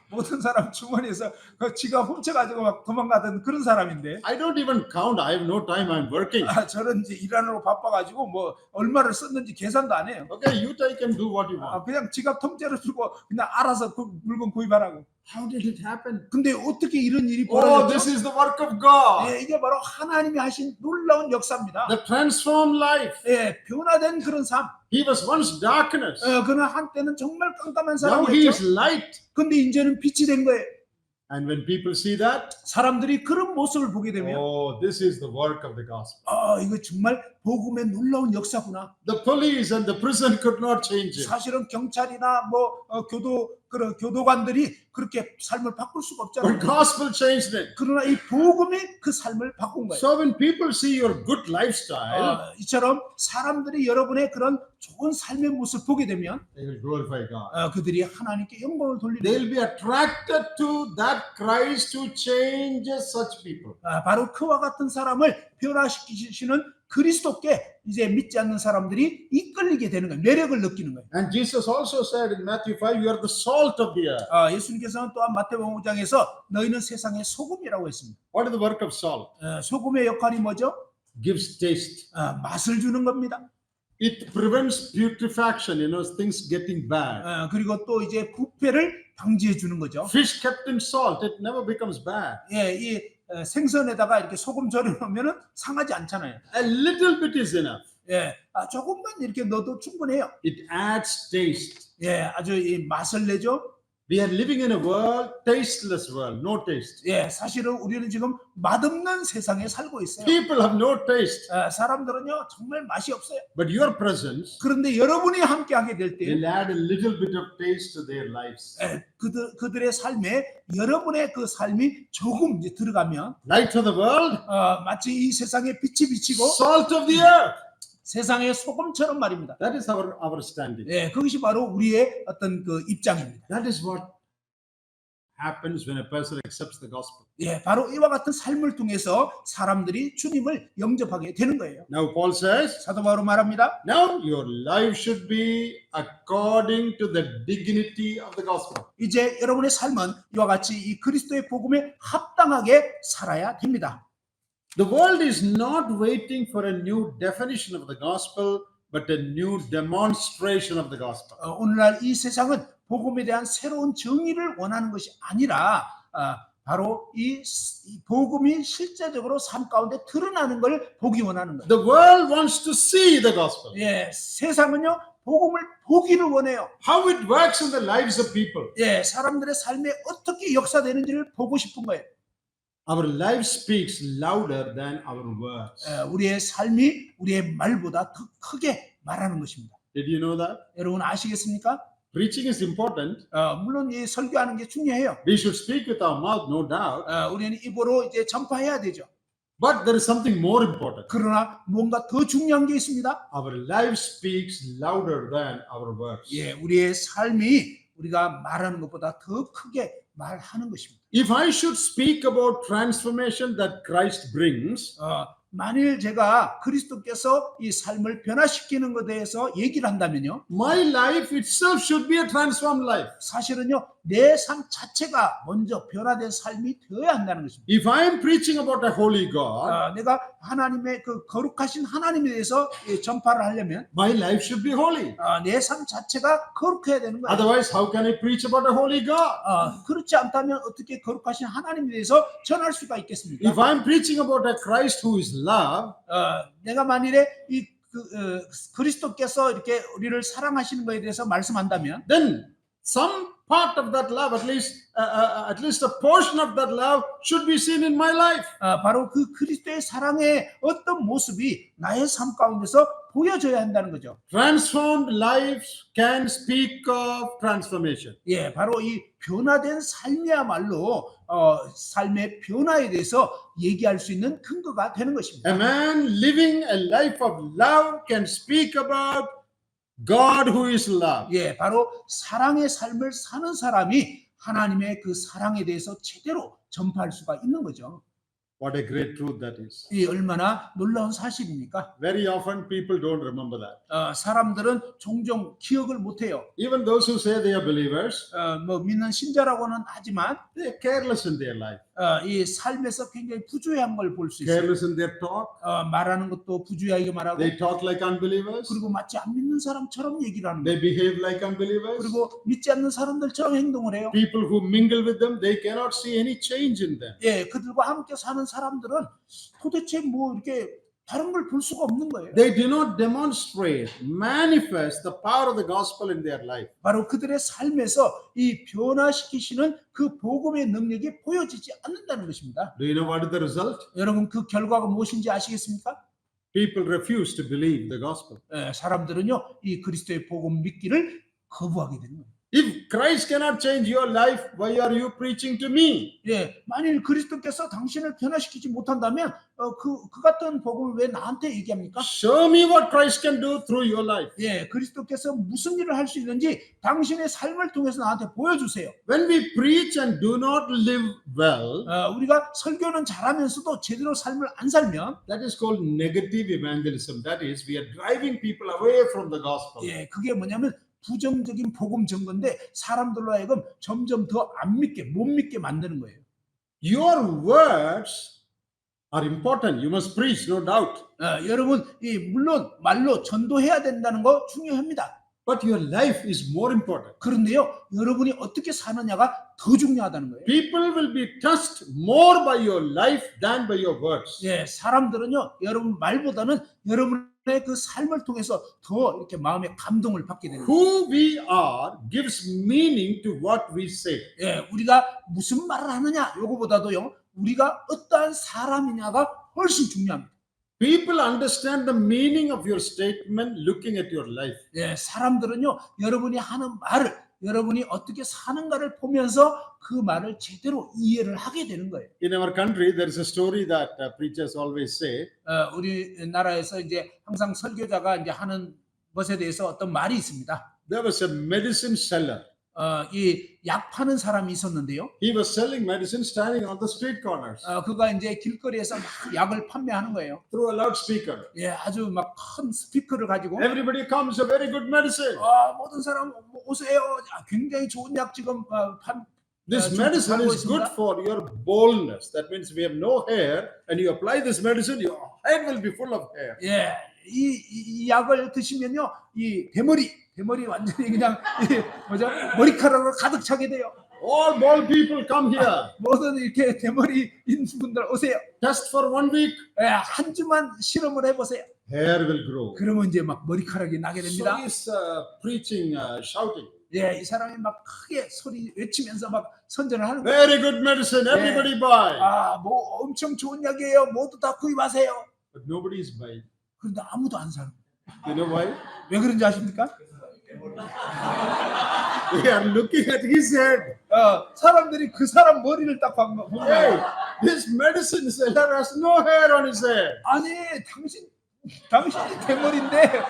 [SPEAKER 2] 모든 사람 주머니에서 그 지갑 훔쳐가지고 막 도망가던 그런 사람인데
[SPEAKER 1] I don't even count. I have no time. I'm working.
[SPEAKER 2] 저는 이제 일하느라고 바빠가지고 뭐 얼마를 썼는지 계산도 안 해요.
[SPEAKER 1] Okay, you take and do what you want.
[SPEAKER 2] 그냥 지갑 통째로 주고 그냥 알아서 그 물건 구입하라고.
[SPEAKER 1] How did it happen?
[SPEAKER 2] 근데 어떻게 이런 일이
[SPEAKER 1] Oh, this
[SPEAKER 2] 벌어졌죠?
[SPEAKER 1] is the work of God.
[SPEAKER 2] 예, 이게 바로 하나님이 하신 놀라운 역사입니다.
[SPEAKER 1] The transformed life.
[SPEAKER 2] 예, 변화된 그런 삶.
[SPEAKER 1] He was once darkness.
[SPEAKER 2] 그는 한때는 정말 깜깜한
[SPEAKER 1] Now he is
[SPEAKER 2] 사람이었죠.
[SPEAKER 1] light.
[SPEAKER 2] 근데 이제는 빛이 된 거예요.
[SPEAKER 1] And when people see that,
[SPEAKER 2] 사람들이 그런 모습을 보게 되면
[SPEAKER 1] oh, this is the work of the gospel.
[SPEAKER 2] 이거 정말 복음의 놀라운 역사구나.
[SPEAKER 1] The police and the prison could not change it.
[SPEAKER 2] 사실은 경찰이나 뭐 그런 교도관들이 그렇게 삶을 바꿀 수가 없잖아요.
[SPEAKER 1] But gospel changed it.
[SPEAKER 2] 그러나 이 복음이 그 삶을 바꾼 거예요.
[SPEAKER 1] So when people see your good lifestyle,
[SPEAKER 2] 이처럼 사람들이 여러분의 그런 좋은 삶의 모습 보게 되면
[SPEAKER 1] they will glorify God.
[SPEAKER 2] 그들이 하나님께 영광을 돌리는
[SPEAKER 1] They'll be attracted to that Christ who changes such people.
[SPEAKER 2] 바로 그와 같은 사람을 변화시키시는 그리스도께 이제 믿지 않는 사람들이 이끌리게 되는 거예요. 매력을 느끼는 거예요.
[SPEAKER 1] And Jesus also said in Matthew 5, you are the salt of the earth.
[SPEAKER 2] 예수님께서는 또한 마태복음 5장에서 너희는 세상의 소금이라고 했습니다.
[SPEAKER 1] What is the work of salt?
[SPEAKER 2] 소금의 역할이 뭐죠?
[SPEAKER 1] Gives taste.
[SPEAKER 2] 맛을 주는 겁니다.
[SPEAKER 1] It prevents putrefaction, things getting bad.
[SPEAKER 2] 그리고 또 이제 부패를 방지해 주는 거죠.
[SPEAKER 1] Fish kept in salt, it never becomes bad.
[SPEAKER 2] 예, 이 생선에다가 이렇게 소금 절여 놓으면은 상하지 않잖아요.
[SPEAKER 1] A little bit is enough.
[SPEAKER 2] 예, 조금만 이렇게 넣어도 충분해요.
[SPEAKER 1] It adds taste.
[SPEAKER 2] 예, 아주 이 맛을 내죠.
[SPEAKER 1] We are living in a world, tasteless world, no taste.
[SPEAKER 2] 예, 사실은 우리는 지금 맛없는 세상에 살고 있어요.
[SPEAKER 1] People have no taste.
[SPEAKER 2] 사람들은요 정말 맛이 없어요.
[SPEAKER 1] But your presence
[SPEAKER 2] 그런데 여러분이 함께하게 될 때,
[SPEAKER 1] will add a little bit of taste to their lives.
[SPEAKER 2] 그들의 삶에 여러분의 그 삶이 조금 이제 들어가면,
[SPEAKER 1] Light of the world,
[SPEAKER 2] 마치 이 세상에 빛이 비치고
[SPEAKER 1] salt of the earth.
[SPEAKER 2] 세상의 소금처럼 말입니다.
[SPEAKER 1] That is our standing.
[SPEAKER 2] 예, 그것이 바로 우리의 어떤 그 입장입니다.
[SPEAKER 1] That is what happens when a person accepts the gospel.
[SPEAKER 2] 예, 바로 이와 같은 삶을 통해서 사람들이 주님을 영접하게 되는 거예요.
[SPEAKER 1] Now Paul says,
[SPEAKER 2] 사도 바울은 말합니다.
[SPEAKER 1] now your life should be according to the dignity of the gospel.
[SPEAKER 2] 이제 여러분의 삶은 이와 같이 이 그리스도의 복음에 합당하게 살아야 됩니다.
[SPEAKER 1] The world is not waiting for a new definition of the gospel, but a new demonstration of the gospel.
[SPEAKER 2] 오늘날 이 세상은 복음에 대한 새로운 정의를 원하는 것이 아니라 바로 이 복음이 실제적으로 삶 가운데 드러나는 걸 보기 원하는 거예요.
[SPEAKER 1] The world wants to see the gospel.
[SPEAKER 2] 예, 세상은요 복음을 보기를 원해요.
[SPEAKER 1] How it works in the lives of people.
[SPEAKER 2] 예, 사람들의 삶에 어떻게 역사되는지를 보고 싶은 거예요.
[SPEAKER 1] Our life speaks louder than our words.
[SPEAKER 2] 우리의 삶이 우리의 말보다 더 크게 말하는 것입니다.
[SPEAKER 1] Did you know that?
[SPEAKER 2] 여러분 아시겠습니까?
[SPEAKER 1] Preaching is important.
[SPEAKER 2] 물론 이 설교하는 게 중요해요.
[SPEAKER 1] We should speak with our mouth, no doubt.
[SPEAKER 2] 우리는 입으로 이제 전파해야 되죠.
[SPEAKER 1] But there is something more important.
[SPEAKER 2] 그러나 뭔가 더 중요한 게 있습니다.
[SPEAKER 1] Our life speaks louder than our words.
[SPEAKER 2] 예, 우리의 삶이 우리가 말하는 것보다 더 크게 말하는 것입니다.
[SPEAKER 1] If I should speak about transformation that Christ brings,
[SPEAKER 2] 만일 제가 그리스도께서 이 삶을 변화시키는 것에 대해서 얘기를 한다면요.
[SPEAKER 1] my life itself should be a transformed life.
[SPEAKER 2] 사실은요. 내 삶 자체가 먼저 변화된 삶이 되어야 한다는 것입니다.
[SPEAKER 1] If I am preaching about a holy God,
[SPEAKER 2] 내가 하나님의 그 거룩하신 하나님에 대해서 전파를 하려면
[SPEAKER 1] my life should be holy.
[SPEAKER 2] 내 삶 자체가 거룩해야 되는 거예요.
[SPEAKER 1] Otherwise, how can I preach about a holy God?
[SPEAKER 2] 그렇지 않다면 어떻게 거룩하신 하나님에 대해서 전할 수가 있겠습니까?
[SPEAKER 1] If I am preaching about a Christ who is love,
[SPEAKER 2] 내가 만일에 이 그리스도께서 이렇게 우리를 사랑하시는 것에 대해서 말씀한다면
[SPEAKER 1] then some part of that love, at least a portion of that love, should be seen in my life.
[SPEAKER 2] 바로 그 그리스도의 사랑의 어떤 모습이 나의 삶 가운데서 보여져야 한다는 거죠.
[SPEAKER 1] Transformed lives can speak of transformation.
[SPEAKER 2] 예, 바로 이 변화된 삶이야말로 삶의 변화에 대해서 얘기할 수 있는 근거가 되는 것입니다.
[SPEAKER 1] A man living a life of love can speak about God who is love.
[SPEAKER 2] 예, 바로 사랑의 삶을 사는 사람이 하나님의 그 사랑에 대해서 제대로 전파할 수가 있는 거죠.
[SPEAKER 1] What a great truth that is.
[SPEAKER 2] 이 얼마나 놀라운 사실입니까?
[SPEAKER 1] Very often people don't remember that.
[SPEAKER 2] 사람들은 종종 기억을 못해요.
[SPEAKER 1] Even those who say they are believers,
[SPEAKER 2] 뭐 믿는 신자라고는 하지만
[SPEAKER 1] they are careless in their life,
[SPEAKER 2] 이 삶에서 굉장히 부주의한 걸 볼 수 있어요.
[SPEAKER 1] careless in their talk.
[SPEAKER 2] 말하는 것도 부주의하게 말하고
[SPEAKER 1] They talk like unbelievers.
[SPEAKER 2] 그리고 마치 안 믿는 사람처럼 얘기를 하는
[SPEAKER 1] They
[SPEAKER 2] 거예요.
[SPEAKER 1] behave like unbelievers.
[SPEAKER 2] 그리고 믿지 않는 사람들처럼 행동을 해요.
[SPEAKER 1] People who mingle with them, they cannot see any change in them.
[SPEAKER 2] 예, 그들과 함께 사는 사람들은 도대체 뭐 이렇게 다른 걸 볼 수가 없는 거예요.
[SPEAKER 1] They do not demonstrate, manifest the power of the gospel in their life.
[SPEAKER 2] 바로 그들의 삶에서 이 변화시키시는 그 복음의 능력이 보여지지 않는다는 것입니다.
[SPEAKER 1] Do you know what is the result?
[SPEAKER 2] 여러분 그 결과가 무엇인지 아시겠습니까?
[SPEAKER 1] People refuse to believe the gospel.
[SPEAKER 2] 사람들은요 이 그리스도의 복음 믿기를 거부하게 되는 거예요.
[SPEAKER 1] If Christ cannot change your life, why are you preaching to me?
[SPEAKER 2] 예, 만일 그리스도께서 당신을 변화시키지 못한다면 그 같은 복음을 왜 나한테 얘기합니까?
[SPEAKER 1] Show me what Christ can do through your life.
[SPEAKER 2] 예, 그리스도께서 무슨 일을 할 수 있는지 당신의 삶을 통해서 나한테 보여주세요.
[SPEAKER 1] When we preach and do not live well,
[SPEAKER 2] 우리가 설교는 잘하면서도 제대로 삶을 안 살면
[SPEAKER 1] that is called negative evangelism. That is, we are driving people away from the gospel.
[SPEAKER 2] 예, 그게 뭐냐면 부정적인 복음 전거인데 사람들로 하여금 점점 더 안 믿게 못 믿게 만드는 거예요.
[SPEAKER 1] Your words are important. You must preach, no doubt.
[SPEAKER 2] 여러분, 물론 말로 전도해야 된다는 거 중요합니다.
[SPEAKER 1] But your life is more important.
[SPEAKER 2] 그런데요, 여러분이 어떻게 사느냐가 더 중요하다는 거예요.
[SPEAKER 1] People will be touched more by your life than by your words.
[SPEAKER 2] 예, 사람들은요, 여러분 말보다는 여러분의 그 삶을 통해서 더 이렇게 마음의 감동을 받게 되는 거예요.
[SPEAKER 1] Who we are gives meaning to what we say.
[SPEAKER 2] 예, 우리가 무슨 말을 하느냐, 요거보다도요, 우리가 어떠한 사람이냐가 훨씬 중요합니다.
[SPEAKER 1] People understand the meaning of your statement looking at your life.
[SPEAKER 2] 예, 사람들은요, 여러분이 하는 말을, 여러분이 어떻게 사는가를 보면서 그 말을 제대로 이해를 하게 되는 거예요.
[SPEAKER 1] In our country, there is a story that preachers always say.
[SPEAKER 2] 우리나라에서 이제 항상 설교자가 이제 하는 것에 대해서 어떤 말이 있습니다.
[SPEAKER 1] There was a medicine seller.
[SPEAKER 2] 이 약 파는 사람이 있었는데요.
[SPEAKER 1] He was selling medicine standing on the street corners
[SPEAKER 2] 그가 이제 길거리에서 막 약을 판매하는 거예요.
[SPEAKER 1] through a loudspeaker.
[SPEAKER 2] 예, 아주 막 큰 스피커를 가지고
[SPEAKER 1] Everybody comes, a very good medicine.
[SPEAKER 2] 모든 사람 오세요. 굉장히 좋은 약 지금
[SPEAKER 1] This
[SPEAKER 2] 지금
[SPEAKER 1] medicine
[SPEAKER 2] 팔고
[SPEAKER 1] is good
[SPEAKER 2] 있습니다.
[SPEAKER 1] for your baldness. That means we have no hair, and you apply this medicine, your head will be full of hair.
[SPEAKER 2] 예, 이 약을 드시면요, 이 대머리 완전히 그냥 머리카락으로 가득 차게 돼요.
[SPEAKER 1] All bald people come here.
[SPEAKER 2] 모든 이렇게 대머리 있는 분들 오세요.
[SPEAKER 1] Test for 1 week,
[SPEAKER 2] 예, 한 주만 실험을 해보세요.
[SPEAKER 1] hair will grow.
[SPEAKER 2] 그러면 이제 막 머리카락이 나게
[SPEAKER 1] So
[SPEAKER 2] 됩니다.
[SPEAKER 1] he's preaching, shouting.
[SPEAKER 2] 예, 이 사람이 막 크게 소리 외치면서 막 선전을 하는 거예요.
[SPEAKER 1] Very good medicine, everybody buy.
[SPEAKER 2] 뭐 엄청 좋은 약이에요. 모두 다 구입하세요.
[SPEAKER 1] But nobody is buying.
[SPEAKER 2] 그런데 아무도 안 사요.
[SPEAKER 1] You know why?
[SPEAKER 2] 왜 그런지 아십니까?
[SPEAKER 1] They are looking at his head.
[SPEAKER 2] 사람들이 그 사람 머리를 딱 보면
[SPEAKER 1] Hey, this medicine seller has no hair on his head.
[SPEAKER 2] 아니 당신이 대머리인데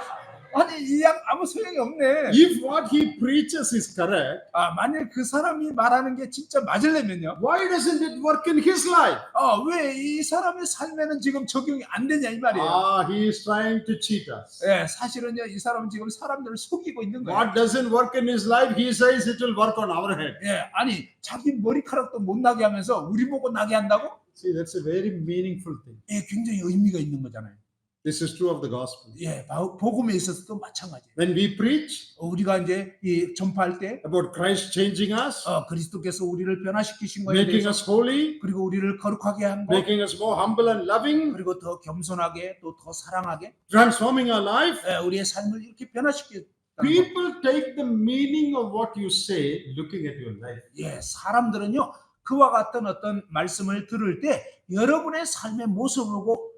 [SPEAKER 2] 아니 이 양 아무 소용이 없네.
[SPEAKER 1] If what he preaches is correct,
[SPEAKER 2] 만일 그 사람이 말하는 게 진짜 맞으려면요.
[SPEAKER 1] why doesn't it work in his life?
[SPEAKER 2] 왜 이 사람의 삶에는 지금 적용이 안 되냐 이 말이에요.
[SPEAKER 1] He is trying to cheat us.
[SPEAKER 2] 예, 사실은요 이 사람은 지금 사람들을 속이고 있는 거예요.
[SPEAKER 1] What doesn't work in his life, he says it will work on our head.
[SPEAKER 2] 예, 아니 자기 머리카락도 못 나게 하면서 우리 보고 나게 한다고?
[SPEAKER 1] See, that's a very meaningful thing.
[SPEAKER 2] 예, 굉장히 의미가 있는 거잖아요.
[SPEAKER 1] This is true of the gospel.
[SPEAKER 2] 예, 복음에 있어서도 마찬가지예요.
[SPEAKER 1] When we preach
[SPEAKER 2] 우리가 이제 이 전파할 때
[SPEAKER 1] about Christ changing us,
[SPEAKER 2] 그리스도께서 우리를 변화시키신 거에
[SPEAKER 1] making
[SPEAKER 2] 대해서
[SPEAKER 1] us holy,
[SPEAKER 2] 그리고 우리를 거룩하게 한 거,
[SPEAKER 1] making us more humble and loving,
[SPEAKER 2] 그리고 더 겸손하게 또 더 사랑하게
[SPEAKER 1] transforming our life,
[SPEAKER 2] 우리의 삶을 이렇게 변화시켰다는 거.
[SPEAKER 1] people take the meaning of what you say looking at your life.
[SPEAKER 2] 예, 사람들은요 그와 같은 어떤 말씀을 들을 때 여러분의 삶의 모습을 보고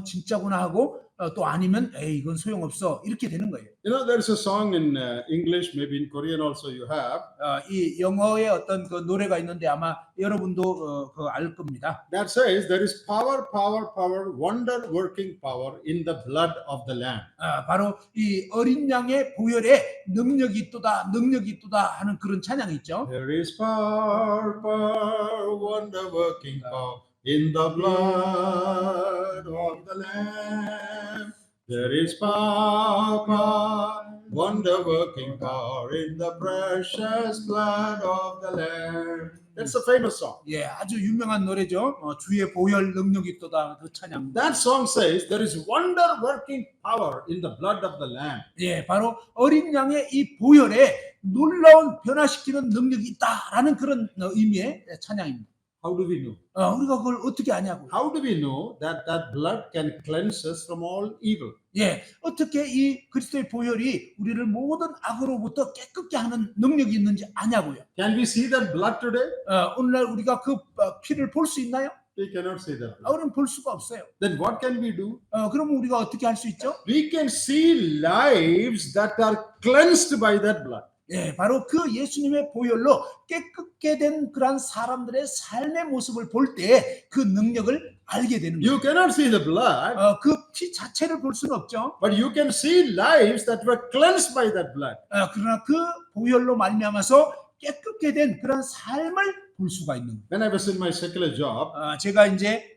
[SPEAKER 2] 진짜구나 하고 또 아니면 에이 이건 소용없어 이렇게 되는 거예요.
[SPEAKER 1] You know, there's a song in English, maybe in Korean also you have,
[SPEAKER 2] 이 영어의 어떤 그 노래가 있는데 아마 여러분도 그거 알 겁니다.
[SPEAKER 1] that says there is power, power, power, wonder working power in the blood of the Lamb.
[SPEAKER 2] 바로 이 어린 양의 보혈에 능력이 있도다 능력이 있도다 하는 그런 찬양이 있죠.
[SPEAKER 1] There is power, power, wonder working power in the blood of the Lamb. There is power, power, wonder working power in the precious blood of the Lamb. That's a famous song.
[SPEAKER 2] 예, 아주 유명한 노래죠. 주의 보혈 능력이 있도다 그 찬양.
[SPEAKER 1] That song says there is wonder working power in the blood of the Lamb.
[SPEAKER 2] 예, 바로 어린 양의 이 보혈에 놀라운 변화시키는 능력이 있다라는 그런 의미의 찬양입니다.
[SPEAKER 1] How do we know?
[SPEAKER 2] 우리가 그걸 어떻게 아냐고.
[SPEAKER 1] How do we know that that blood can cleanse us from all evil?
[SPEAKER 2] 예, 어떻게 이 그리스도의 보혈이 우리를 모든 악으로부터 깨끗게 하는 능력이 있는지 아냐고요.
[SPEAKER 1] Can we see that blood today?
[SPEAKER 2] 오늘날 우리가 그 피를 볼 수 있나요?
[SPEAKER 1] We cannot see that.
[SPEAKER 2] 우리는 볼 수가 없어요.
[SPEAKER 1] Then what can we do?
[SPEAKER 2] 그러면 우리가 어떻게 할 수 있죠?
[SPEAKER 1] We can see lives that are cleansed by that blood.
[SPEAKER 2] 예, 바로 그 예수님의 보혈로 깨끗게 된 그러한 사람들의 삶의 모습을 볼 때 그 능력을 알게 되는 거예요.
[SPEAKER 1] You cannot see the blood,
[SPEAKER 2] 그 피 자체를 볼 수는 없죠.
[SPEAKER 1] but you can see lives that were cleansed by that blood.
[SPEAKER 2] 그러나 그 보혈로 말미암아서 깨끗게 된 그런 삶을 볼 수가 있는 거예요.
[SPEAKER 1] When I was in my secular job,
[SPEAKER 2] 제가 이제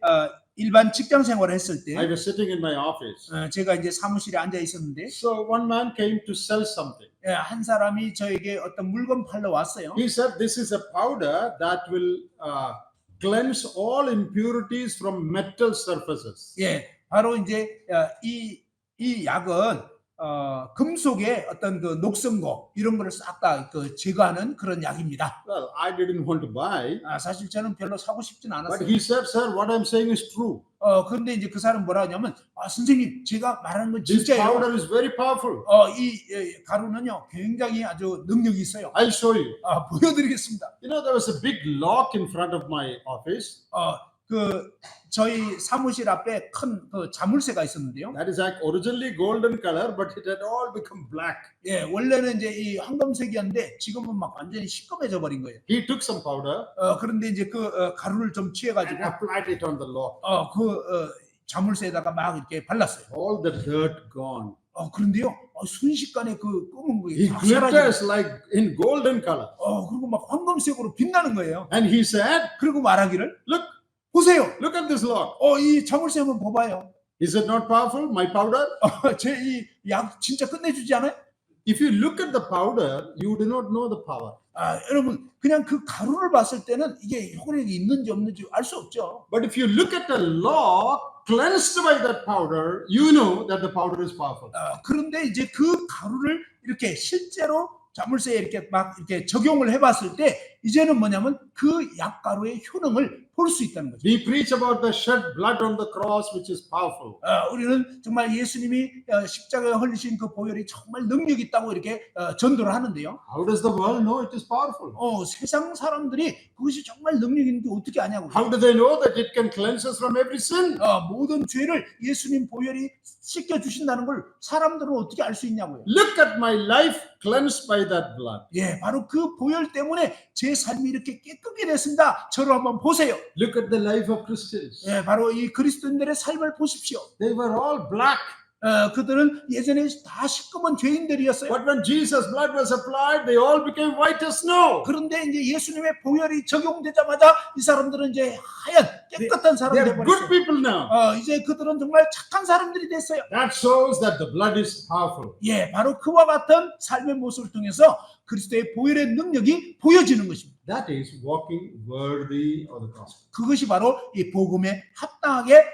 [SPEAKER 2] 일반 직장 생활을 했을 때
[SPEAKER 1] I was sitting in my office.
[SPEAKER 2] 제가 이제 사무실에 앉아 있었는데
[SPEAKER 1] So one man came to sell something.
[SPEAKER 2] 한 사람이 저에게 어떤 물건 팔러 왔어요.
[SPEAKER 1] He said, "This is a powder that will cleanse all impurities from metal surfaces."
[SPEAKER 2] 예, 바로 이제 이 약은 금속의 어떤 그 녹슨거 이런 거를 싹 다 그 제거하는 그런 약입니다.
[SPEAKER 1] Well, I didn't want to buy,
[SPEAKER 2] 사실 저는 별로 사고 싶진
[SPEAKER 1] but
[SPEAKER 2] 않았어요.
[SPEAKER 1] he said, "Sir, what I'm saying is true.
[SPEAKER 2] 그런데 이제 그 사람 뭐라 하냐면 선생님 제가 말하는 건
[SPEAKER 1] This
[SPEAKER 2] 진짜예요.
[SPEAKER 1] powder is very powerful.
[SPEAKER 2] 이 가루는요 굉장히 아주 능력이 있어요.
[SPEAKER 1] I'll show you."
[SPEAKER 2] 보여드리겠습니다.
[SPEAKER 1] You know, there was a big lock in front of my office.
[SPEAKER 2] 그 저희 사무실 앞에 큰 그 자물쇠가 있었는데요.
[SPEAKER 1] That is like originally golden color, but it had all become black.
[SPEAKER 2] 예, 원래는 이제 이 황금색이었는데 지금은 막 완전히 시꺼매져 버린 거예요.
[SPEAKER 1] He took some powder
[SPEAKER 2] 그런데 이제 그 가루를 좀
[SPEAKER 1] and
[SPEAKER 2] 취해가지고
[SPEAKER 1] applied it on the lock.
[SPEAKER 2] 자물쇠에다가 막 이렇게 발랐어요.
[SPEAKER 1] All the dirt gone.
[SPEAKER 2] 그런데요, 순식간에 그 검은
[SPEAKER 1] He
[SPEAKER 2] 거에 다 사라지고,
[SPEAKER 1] glitters like in golden color.
[SPEAKER 2] 그리고 막 황금색으로 빛나는 거예요.
[SPEAKER 1] And he said,
[SPEAKER 2] 그리고 말하기를,
[SPEAKER 1] "Look,
[SPEAKER 2] 보세요.
[SPEAKER 1] look at this lock.
[SPEAKER 2] 이 자물쇠 한번 봐봐요.
[SPEAKER 1] Is it not powerful? My powder?"
[SPEAKER 2] 제 이 약 진짜 끝내주지 않아요?
[SPEAKER 1] If you look at the powder, you do not know the power.
[SPEAKER 2] 여러분 그냥 그 가루를 봤을 때는 이게 효력이 있는지 없는지 알 수 없죠.
[SPEAKER 1] But if you look at the lock cleansed by that powder, you know that the powder is powerful.
[SPEAKER 2] 그런데 이제 그 가루를 이렇게 실제로 자물쇠에 이렇게 막 이렇게 적용을 해봤을 때 이제는 뭐냐면 그 약가루의 효능을 볼 수 있다는 거죠.
[SPEAKER 1] We preach about the shed blood on the cross, which is powerful.
[SPEAKER 2] 우리는 정말 예수님이 십자가에 흘리신 그 보혈이 정말 능력 있다고 이렇게 전도를 하는데요.
[SPEAKER 1] How does the world know it is powerful?
[SPEAKER 2] 세상 사람들이 그것이 정말 능력 있는지 어떻게 아냐고요.
[SPEAKER 1] How do they know that it can cleanse us from every sin?
[SPEAKER 2] 모든 죄를 예수님 보혈이 씻겨 주신다는 걸 사람들은 어떻게 알 수 있냐고요.
[SPEAKER 1] Look at my life cleansed by that blood.
[SPEAKER 2] 예, 바로 그 보혈 때문에 제 삶이 이렇게 깨끗게 됐습니다. 저를 한번 보세요.
[SPEAKER 1] Look at the life of Christians.
[SPEAKER 2] 예, 바로 이 그리스도인들의 삶을 보십시오.
[SPEAKER 1] They were all black.
[SPEAKER 2] 그들은 예전에 다 시커먼 죄인들이었어요.
[SPEAKER 1] But when Jesus' blood was applied, they all became white as snow.
[SPEAKER 2] 그런데 이제 예수님의 보혈이 적용되자마자 이 사람들은 이제 하얀 깨끗한
[SPEAKER 1] They
[SPEAKER 2] 사람이
[SPEAKER 1] are good
[SPEAKER 2] 되어버렸어요.
[SPEAKER 1] people now.
[SPEAKER 2] 이제 그들은 정말 착한 사람들이 됐어요.
[SPEAKER 1] That shows that the blood is powerful.
[SPEAKER 2] 예, 바로 그와 같은 삶의 모습을 통해서 그리스도의 보혈의 능력이 보여지는 것입니다.
[SPEAKER 1] That is walking worthy of the gospel.
[SPEAKER 2] 그것이 바로 이 복음에 합당하게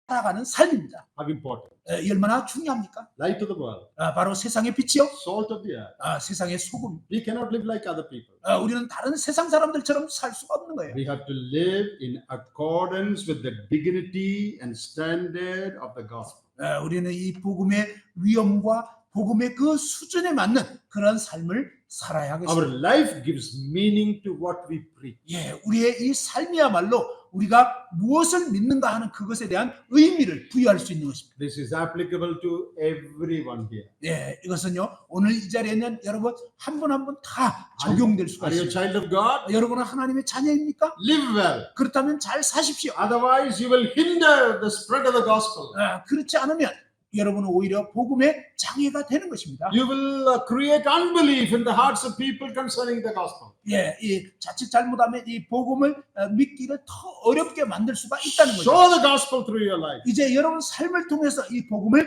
[SPEAKER 2] 살아가는 삶입니다.
[SPEAKER 1] How important.
[SPEAKER 2] 얼마나 중요합니까?
[SPEAKER 1] Light of the world.
[SPEAKER 2] 바로 세상의 빛이요,
[SPEAKER 1] Salt of the earth.
[SPEAKER 2] 세상의 소금.
[SPEAKER 1] We cannot live like other people.
[SPEAKER 2] 우리는 다른 세상 사람들처럼 살 수가 없는 거예요.
[SPEAKER 1] We have to live in accordance with the dignity and standard of the gospel.
[SPEAKER 2] 우리는 이 복음의 위엄과 복음의 그 수준에 맞는 그런 삶을 살아야
[SPEAKER 1] Our
[SPEAKER 2] 하겠습니다.
[SPEAKER 1] life gives meaning to what we preach.
[SPEAKER 2] 예, 우리의 이 삶이야말로 우리가 무엇을 믿는가 하는 그것에 대한 의미를 부여할 수 있는 것입니다.
[SPEAKER 1] This is applicable to everyone here.
[SPEAKER 2] 예, 이것은요 오늘 이 자리에 있는 여러분 한 분 한 분 다 적용될 수가
[SPEAKER 1] Are you a
[SPEAKER 2] 있습니다.
[SPEAKER 1] child of God?
[SPEAKER 2] 여러분은 하나님의 자녀입니까?
[SPEAKER 1] Live well.
[SPEAKER 2] 그렇다면 잘 사십시오.
[SPEAKER 1] Otherwise, you will hinder the spread of the gospel.
[SPEAKER 2] 그렇지 않으면 여러분은 오히려 복음의 장애가 되는 것입니다.
[SPEAKER 1] You will create unbelief in the hearts of people concerning the gospel.
[SPEAKER 2] 예, 이 자칫 잘못하면 이 복음을 믿기를 더 어렵게 만들 수가 있다는 거죠.
[SPEAKER 1] Show the gospel through your life.
[SPEAKER 2] 이제 여러분 삶을 통해서 이 복음을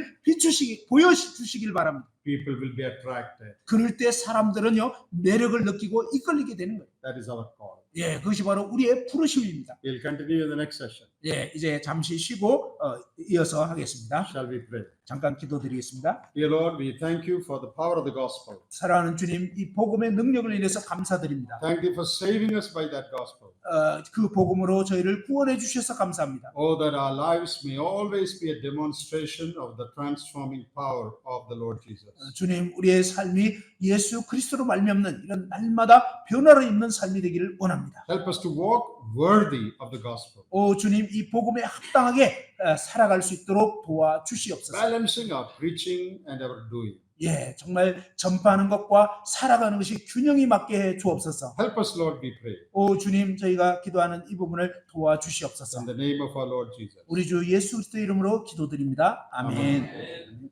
[SPEAKER 2] 보여주시길 바랍니다.
[SPEAKER 1] People will be attracted.
[SPEAKER 2] 그럴 때 사람들은요 매력을 느끼고 이끌리게 되는 거예요.
[SPEAKER 1] That is our call.
[SPEAKER 2] 예, 그것이 바로 우리의 부르심입니다.
[SPEAKER 1] We'll continue in the next session.
[SPEAKER 2] 예, 이제 잠시 쉬고 이어서 하겠습니다.
[SPEAKER 1] Shall we pray?
[SPEAKER 2] 잠깐 기도드리겠습니다.
[SPEAKER 1] Dear Lord, we thank you for the power of the gospel.
[SPEAKER 2] 사랑하는 주님, 이 복음의 능력을 인해서 감사드립니다.
[SPEAKER 1] Thank you for saving us by that gospel.
[SPEAKER 2] 그 복음으로 저희를 구원해 주셔서 감사합니다.
[SPEAKER 1] Oh, that our lives may always be a demonstration of the transforming power of the Lord Jesus.
[SPEAKER 2] 주님, 우리의 삶이 예수 그리스도로 말미암는 이런 날마다 변화를 입는 삶이 되기를 원합니다.
[SPEAKER 1] Help us to walk worthy of the gospel,
[SPEAKER 2] 오 주님, 이 복음에 합당하게 살아갈 수 있도록 도와주시옵소서.
[SPEAKER 1] balancing our preaching and our doing.
[SPEAKER 2] 예, 정말 전파하는 것과 살아가는 것이 균형이 맞게 해 주옵소서.
[SPEAKER 1] Help us, Lord, we pray.
[SPEAKER 2] 오 주님, 저희가 기도하는 이 부분을 도와주시옵소서.
[SPEAKER 1] In the name of our Lord Jesus.
[SPEAKER 2] 우리 주 예수 그리스도 이름으로 기도드립니다. 아멘.
[SPEAKER 1] 아멘.